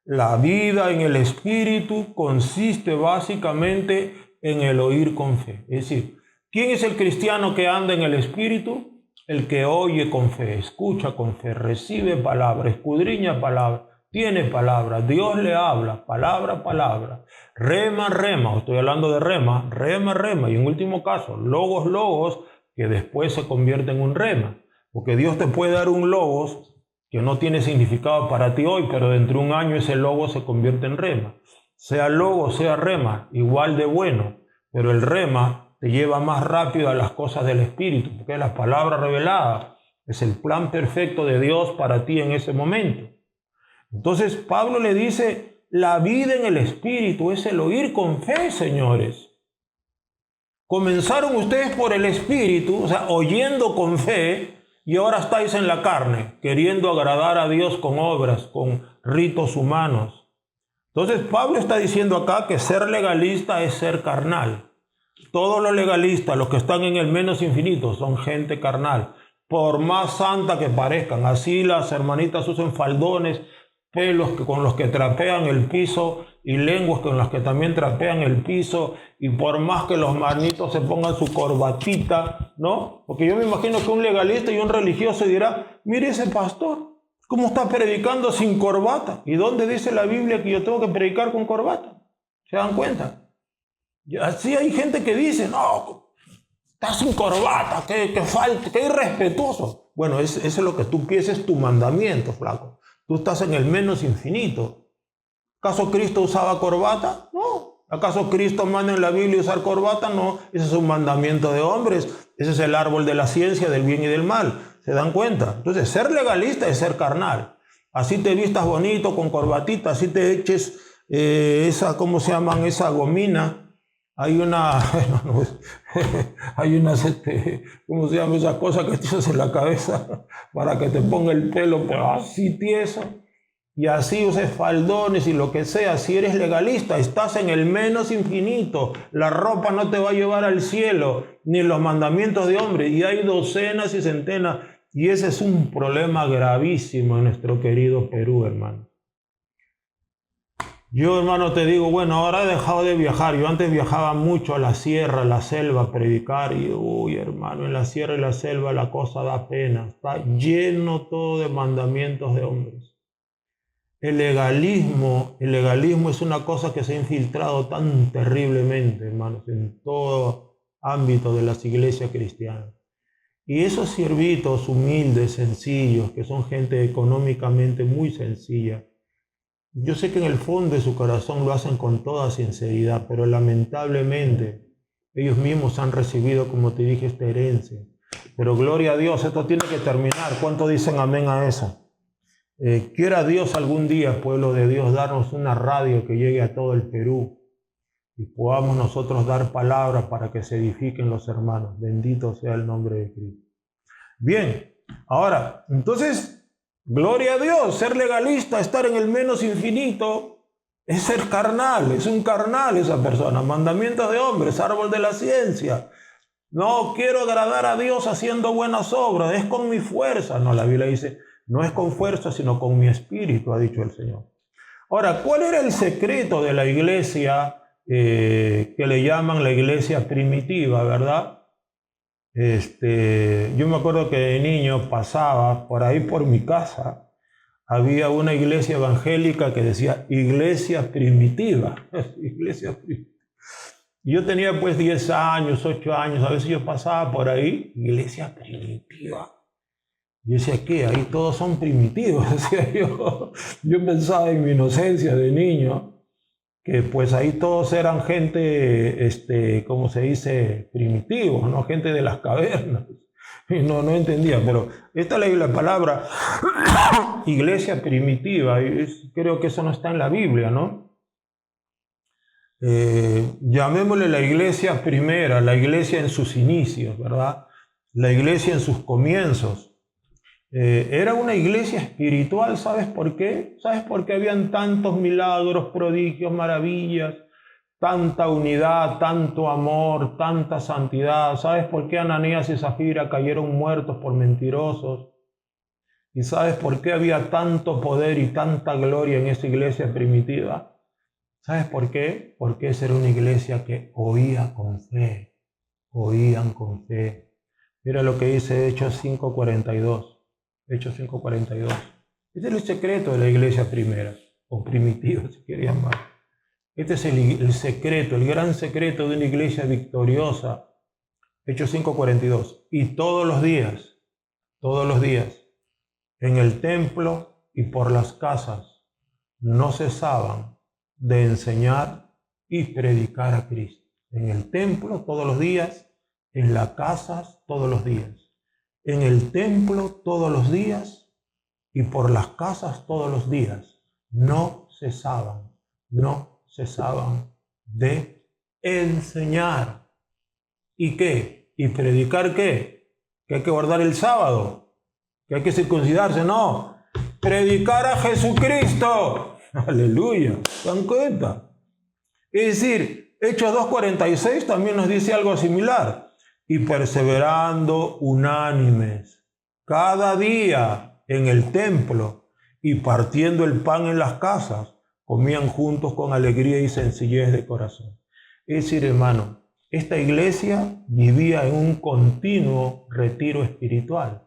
La vida en el Espíritu consiste básicamente en el oír con fe. Es decir, ¿quién es el cristiano que anda en el Espíritu? El que oye con fe, escucha con fe, recibe palabra, escudriña palabra, tiene palabra, Dios le habla, palabra, palabra, rema, rema, estoy hablando de rema, rema, rema, y en último caso, logos, logos, que después se convierte en un rema, porque Dios te puede dar un logos que no tiene significado para ti hoy, pero dentro de un año ese logos se convierte en rema. Sea logos, sea rema, igual de bueno, pero el rema te lleva más rápido a las cosas del Espíritu, porque es la palabra revelada, es el plan perfecto de Dios para ti en ese momento. Entonces Pablo le dice, la vida en el Espíritu es el oír con fe, señores. Comenzaron ustedes por el Espíritu, o sea, oyendo con fe, y ahora estáis en la carne, queriendo agradar a Dios con obras, con ritos humanos. Entonces Pablo está diciendo acá que ser legalista es ser carnal. Todos los legalistas, los que están en el menos infinito, son gente carnal. Por más santa que parezcan, así las hermanitas usan faldones, pelos con los que trapean el piso y lenguas con las que también trapean el piso, y por más que los manitos se pongan su corbatita, ¿no? Porque yo me imagino que un legalista y un religioso dirá, mire ese pastor, ¿cómo está predicando sin corbata? ¿Y dónde dice la Biblia que yo tengo que predicar con corbata? ¿Se dan cuenta? Y así hay gente que dice, no, está sin corbata, que falta, que irrespetuoso. Bueno, eso es lo que tú piensas, es tu mandamiento, flaco. Tú estás en el menos infinito. ¿Acaso Cristo usaba corbata? No. ¿Acaso Cristo manda en la Biblia usar corbata? No. Ese es un mandamiento de hombres. Ese es el árbol de la ciencia del bien y del mal. ¿Se dan cuenta? Entonces, ser legalista es ser carnal. Así te vistas bonito con corbatita, así te eches esa, ¿cómo se llaman? Esa gomina. Hay una, ¿cómo se llama esa cosa que te echas en la cabeza para que te ponga el pelo, pero así tieso? Y así uses faldones y lo que sea. Si eres legalista, estás en el menos infinito. La ropa no te va a llevar al cielo, ni los mandamientos de hombre. Y hay docenas y centenas. Y ese es un problema gravísimo en nuestro querido Perú, hermano. Yo, hermano, te digo, bueno, ahora he dejado de viajar. Yo antes viajaba mucho a la sierra, a la selva, a predicar. Y, uy, hermano, en la sierra y la selva la cosa da pena. Está lleno todo de mandamientos de hombres. El legalismo es una cosa que se ha infiltrado tan terriblemente, hermanos, en todo ámbito de las iglesias cristianas. Y esos siervitos humildes, sencillos, que son gente económicamente muy sencilla, yo sé que en el fondo de su corazón lo hacen con toda sinceridad, pero lamentablemente ellos mismos han recibido, como te dije, esta herencia. Pero gloria a Dios, esto tiene que terminar. ¿Cuántos dicen amén a eso? Quiera Dios algún día, pueblo de Dios, darnos una radio que llegue a todo el Perú y podamos nosotros dar palabras para que se edifiquen los hermanos. Bendito sea el nombre de Cristo. Bien, ahora, entonces, gloria a Dios, ser legalista, estar en el menos infinito, es ser carnal, es un carnal esa persona. Mandamientos de hombres, árbol de la ciencia. No quiero agradar a Dios haciendo buenas obras, es con mi fuerza. No, la Biblia dice, no es con fuerza, sino con mi espíritu, ha dicho el Señor. Ahora, ¿cuál era el secreto de la iglesia que le llaman la iglesia primitiva, verdad? Yo me acuerdo que de niño pasaba por ahí por mi casa, había una iglesia evangélica que decía iglesia primitiva. Iglesia primitiva. Yo tenía pues 10 años, 8 años, a veces yo pasaba por ahí, iglesia primitiva. Yo decía, ¿qué? Ahí todos son primitivos, decía yo. Yo pensaba en mi inocencia de niño, que pues ahí todos eran gente, ¿cómo se dice? Primitivos, ¿no? Gente de las cavernas. Y no entendía, pero esta es la palabra iglesia primitiva, y creo que eso no está en la Biblia, ¿no? Llamémosle la iglesia primera, la iglesia en sus inicios, ¿verdad? La iglesia en sus comienzos. Era una iglesia espiritual, ¿sabes por qué? ¿Sabes por qué habían tantos milagros, prodigios, maravillas, tanta unidad, tanto amor, tanta santidad? ¿Sabes por qué Ananías y Zafira cayeron muertos por mentirosos? ¿Y sabes por qué había tanto poder y tanta gloria en esa iglesia primitiva? ¿Sabes por qué? Porque esa era una iglesia que oía con fe, oían con fe. Mira lo que dice Hechos 5:42. Hechos 5:42. Este es el secreto de la iglesia primera, o primitiva, si querían llamar. Este es el secreto, el gran secreto de una iglesia victoriosa. Hechos 5:42. Y todos los días, en el templo y por las casas, no cesaban de enseñar y predicar a Cristo. En el templo todos los días, en las casas todos los días. En el templo todos los días y por las casas todos los días. No cesaban de enseñar. ¿Y qué? ¿Y predicar qué? ¿Que hay que guardar el sábado? ¿Que hay que circuncidarse? No. Predicar a Jesucristo. Aleluya. ¿Se dan cuenta? Es decir, Hechos 2:46 también nos dice algo similar. Y perseverando unánimes cada día en el templo y partiendo el pan en las casas, comían juntos con alegría y sencillez de corazón. Es decir, hermano, esta iglesia vivía en un continuo retiro espiritual.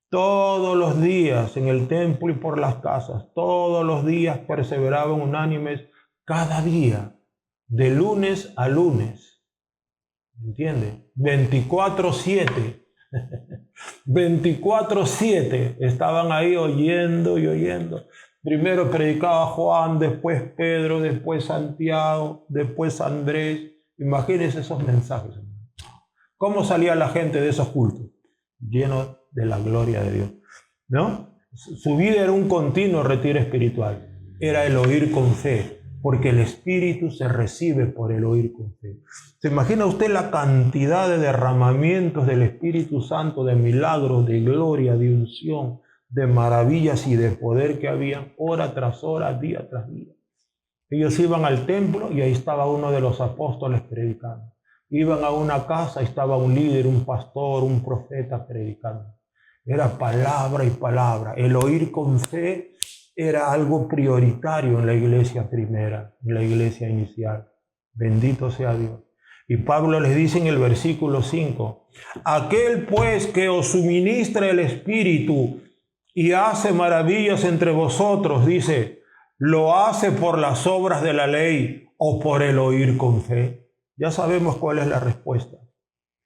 Todos los días en el templo y por las casas, todos los días perseveraban unánimes cada día, de lunes a lunes. ¿Entiendes? 24/7. 24/7 estaban ahí oyendo y oyendo. Primero predicaba Juan, después Pedro, después Santiago, después Andrés. Imagínense esos mensajes. ¿Cómo salía la gente de esos cultos? Lleno de la gloria de Dios, ¿no? Su vida era un continuo retiro espiritual. Era el oír con fe, porque el Espíritu se recibe por el oír con fe. ¿Se imagina usted la cantidad de derramamientos del Espíritu Santo, de milagros, de gloria, de unción, de maravillas y de poder que había hora tras hora, día tras día? Ellos iban al templo y ahí estaba uno de los apóstoles predicando. Iban a una casa y estaba un líder, un pastor, un profeta predicando. Era palabra y palabra. El oír con fe era algo prioritario en la iglesia primera, en la iglesia inicial. Bendito sea Dios. Y Pablo les dice en el versículo 5, aquel pues que os suministra el Espíritu y hace maravillas entre vosotros, dice, ¿Lo hace por las obras de la ley o por el oír con fe? Ya sabemos cuál es la respuesta.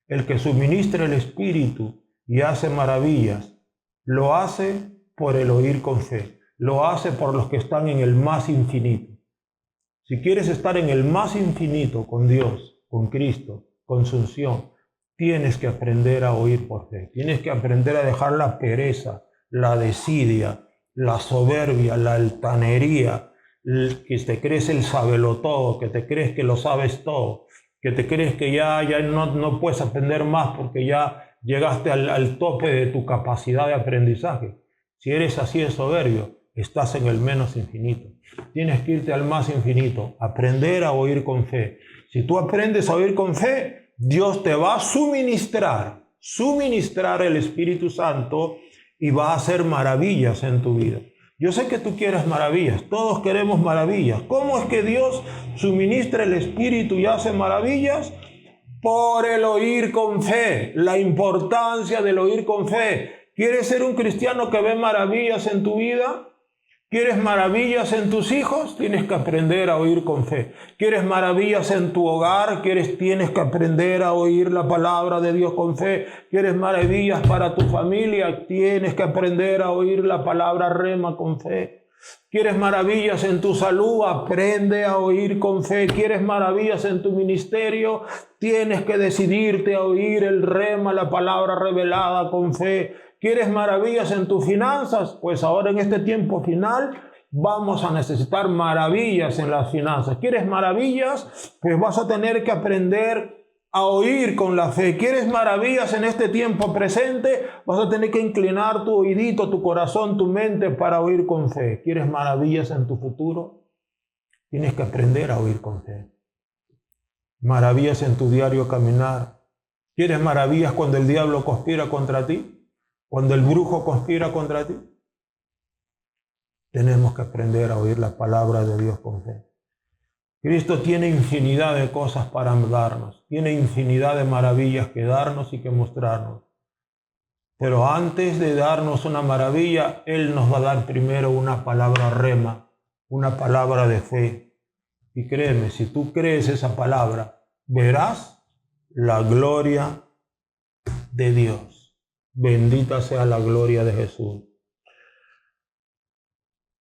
El que suministra el Espíritu y hace maravillas, lo hace por el oír con fe. Lo hace por los que están en el más infinito. Si quieres estar en el más infinito con Dios, con Cristo, con su unción, tienes que aprender a oír por fe. Tienes que aprender a dejar la pereza, la desidia, la soberbia, la altanería, que te crees el sabelotodo, que te crees que lo sabes todo, que te crees que ya no puedes aprender más porque ya llegaste al tope de tu capacidad de aprendizaje. Si eres así de soberbio, estás en el menos infinito. Tienes que irte al más infinito, aprender a oír con fe. Si tú aprendes a oír con fe, Dios te va a suministrar el Espíritu Santo y va a hacer maravillas en tu vida. Yo sé que tú quieres maravillas, todos queremos maravillas. ¿Cómo es que Dios suministra el Espíritu y hace maravillas? Por el oír con fe, la importancia del oír con fe. ¿Quieres ser un cristiano que ve maravillas en tu vida? ¿Quieres maravillas en tus hijos? Tienes que aprender a oír con fe. ¿Quieres maravillas en tu hogar? Tienes que aprender a oír la palabra de Dios con fe. ¿Quieres maravillas para tu familia? Tienes que aprender a oír la palabra rema con fe. ¿Quieres maravillas en tu salud? Aprende a oír con fe. ¿Quieres maravillas en tu ministerio? Tienes que decidirte a oír el rema, la palabra revelada con fe. ¿Quieres maravillas en tus finanzas? Pues ahora en este tiempo final vamos a necesitar maravillas en las finanzas. ¿Quieres maravillas? Pues vas a tener que aprender a oír con la fe. ¿Quieres maravillas en este tiempo presente? Vas a tener que inclinar tu oídito, tu corazón, tu mente para oír con fe. ¿Quieres maravillas en tu futuro? Tienes que aprender a oír con fe. Maravillas en tu diario caminar. ¿Quieres maravillas cuando el diablo conspira contra ti? Cuando el brujo conspira contra ti, tenemos que aprender a oír la palabra de Dios con fe. Cristo tiene infinidad de cosas para darnos, tiene infinidad de maravillas que darnos y que mostrarnos. Pero antes de darnos una maravilla, Él nos va a dar primero una palabra rema, una palabra de fe. Y créeme, si tú crees esa palabra, verás la gloria de Dios. Bendita sea la gloria de Jesús.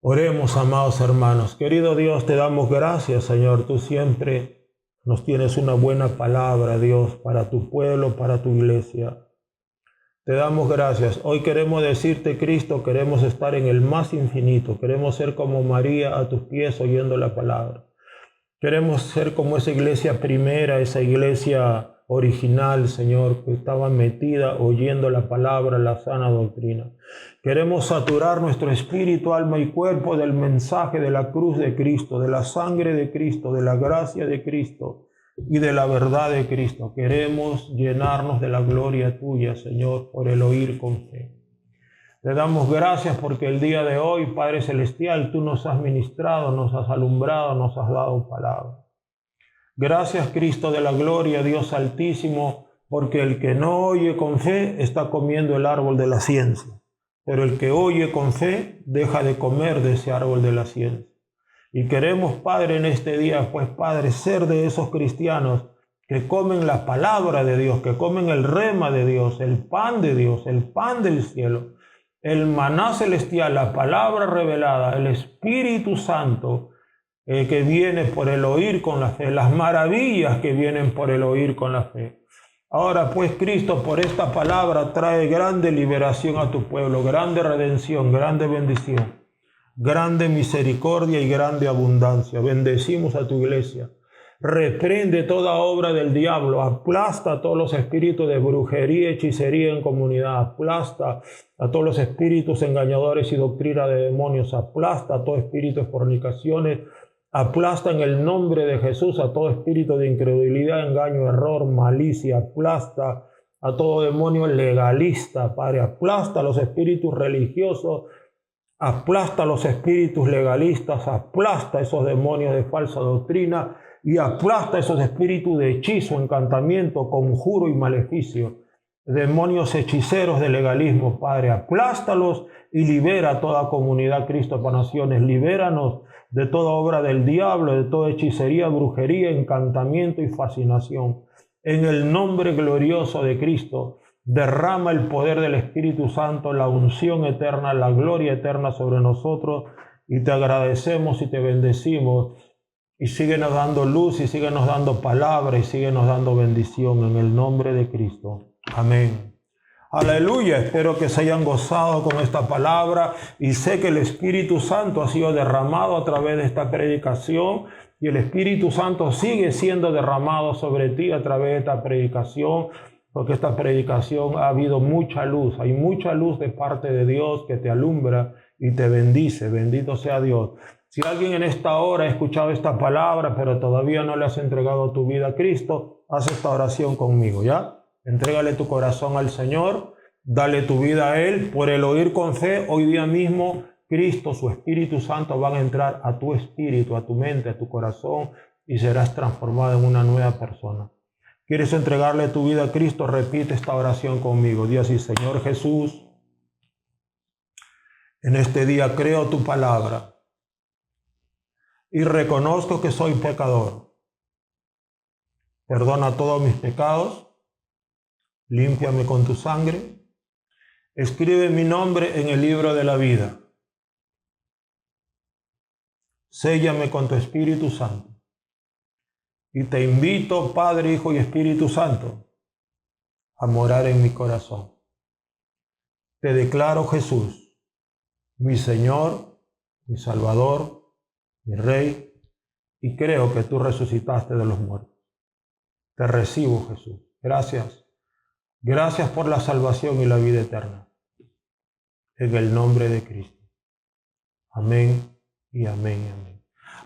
Oremos, amados hermanos. Querido Dios, te damos gracias, Señor. Tú siempre nos tienes una buena palabra, Dios, para tu pueblo, para tu iglesia. Te damos gracias. Hoy queremos decirte, Cristo, queremos estar en el más infinito. Queremos ser como María a tus pies oyendo la palabra. Queremos ser como esa iglesia primera, esa iglesia original, Señor, que estaba metida oyendo la palabra, la sana doctrina. Queremos saturar nuestro espíritu, alma y cuerpo del mensaje de la cruz de Cristo, de la sangre de Cristo, de la gracia de Cristo y de la verdad de Cristo. Queremos llenarnos de la gloria tuya, Señor, por el oír con fe. Te damos gracias porque el día de hoy, Padre Celestial, tú nos has ministrado, nos has alumbrado, nos has dado palabra. Gracias, Cristo de la gloria, Dios altísimo, porque el que no oye con fe está comiendo el árbol de la ciencia. Pero el que oye con fe deja de comer de ese árbol de la ciencia. Y queremos, Padre, en este día, pues, Padre, ser de esos cristianos que comen la palabra de Dios, que comen el rema de Dios, el pan de Dios, el pan del cielo, el maná celestial, la palabra revelada, el Espíritu Santo, que viene por el oír con la fe, las maravillas que vienen por el oír con la fe. Ahora pues Cristo por esta palabra trae grande liberación a tu pueblo, grande redención, grande bendición, grande misericordia y grande abundancia. Bendecimos a tu iglesia. Reprende toda obra del diablo, aplasta todos los espíritus de brujería y hechicería en comunidad, aplasta a todos los espíritus engañadores y doctrina de demonios, aplasta a todo espíritu de fornicaciones, aplasta en el nombre de Jesús a todo espíritu de incredulidad, engaño, error, malicia, aplasta a todo demonio legalista, Padre, aplasta a los espíritus religiosos, aplasta a los espíritus legalistas, aplasta a esos demonios de falsa doctrina y aplasta a esos espíritus de hechizo, encantamiento, conjuro y maleficio, demonios hechiceros de legalismo, Padre, aplástalos y libera a toda comunidad Cristo para Naciones, libéranos de toda obra del diablo, de toda hechicería, brujería, encantamiento y fascinación. En el nombre glorioso de Cristo, derrama el poder del Espíritu Santo, la unción eterna, la gloria eterna sobre nosotros, y te agradecemos y te bendecimos, y síguenos dando luz, y síguenos dando palabra, y síguenos dando bendición en el nombre de Cristo. Amén. Aleluya, espero que se hayan gozado con esta palabra, y sé que el Espíritu Santo ha sido derramado a través de esta predicación, y el Espíritu Santo sigue siendo derramado sobre ti a través de esta predicación, porque esta predicación ha habido mucha luz, hay mucha luz de parte de Dios que te alumbra y te bendice. Bendito sea Dios. Si alguien en esta hora ha escuchado esta palabra, pero todavía no le has entregado tu vida a Cristo, haz esta oración conmigo, ¿ya? Entrégale tu corazón al Señor, dale tu vida a Él. Por el oír con fe, hoy día mismo, Cristo, su Espíritu Santo, van a entrar a tu espíritu, a tu mente, a tu corazón, y serás transformado en una nueva persona. ¿Quieres entregarle tu vida a Cristo? Repite esta oración conmigo. Di así: Señor Jesús, en este día creo tu palabra y reconozco que soy pecador. Perdona todos mis pecados, límpiame con tu sangre, escribe mi nombre en el libro de la vida. Séllame con tu Espíritu Santo. Y te invito, Padre, Hijo y Espíritu Santo, a morar en mi corazón. Te declaro, Jesús, mi Señor, mi Salvador, mi Rey, y creo que tú resucitaste de los muertos. Te recibo, Jesús. Gracias. Gracias por la salvación y la vida eterna. En el nombre de Cristo. Amén y amén y amén.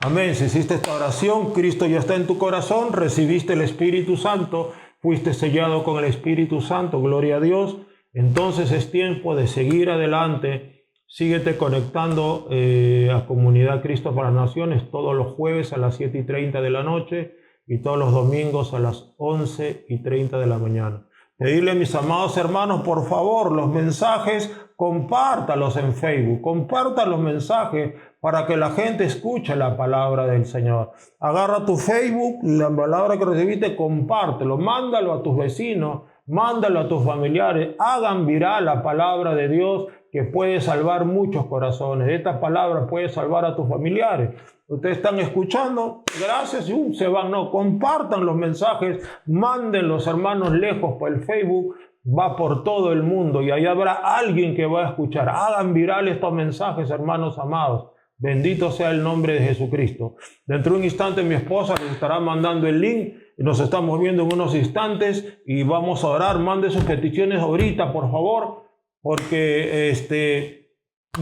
Amén. Si hiciste esta oración, Cristo ya está en tu corazón, recibiste el Espíritu Santo, fuiste sellado con el Espíritu Santo, gloria a Dios. Entonces es tiempo de seguir adelante. Síguete conectando a Comunidad Cristo para Naciones todos los jueves a las 7:30 de la noche y todos los domingos a las 11:30 de la mañana. Pedirle a mis amados hermanos, por favor, los mensajes, compártalos en Facebook, compartan los mensajes para que la gente escuche la palabra del Señor. Agarra tu Facebook, la palabra que recibiste, compártelo, mándalo a tus vecinos, mándalo a tus familiares, hagan viral la palabra de Dios que puede salvar muchos corazones. Esta palabra puede salvar a tus familiares. Ustedes están escuchando, gracias, y se van. No, compartan los mensajes, manden los hermanos lejos por el Facebook, va por todo el mundo y ahí habrá alguien que va a escuchar. Hagan viral estos mensajes, hermanos amados. Bendito sea el nombre de Jesucristo. Dentro de un instante mi esposa les estará mandando el link. Nos estamos viendo en unos instantes y vamos a orar. Mande sus peticiones ahorita, por favor, porque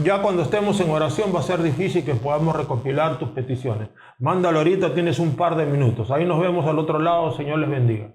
ya cuando estemos en oración va a ser difícil que podamos recopilar tus peticiones. Mándalo ahorita, tienes un par de minutos. Ahí nos vemos al otro lado. Señor les bendiga.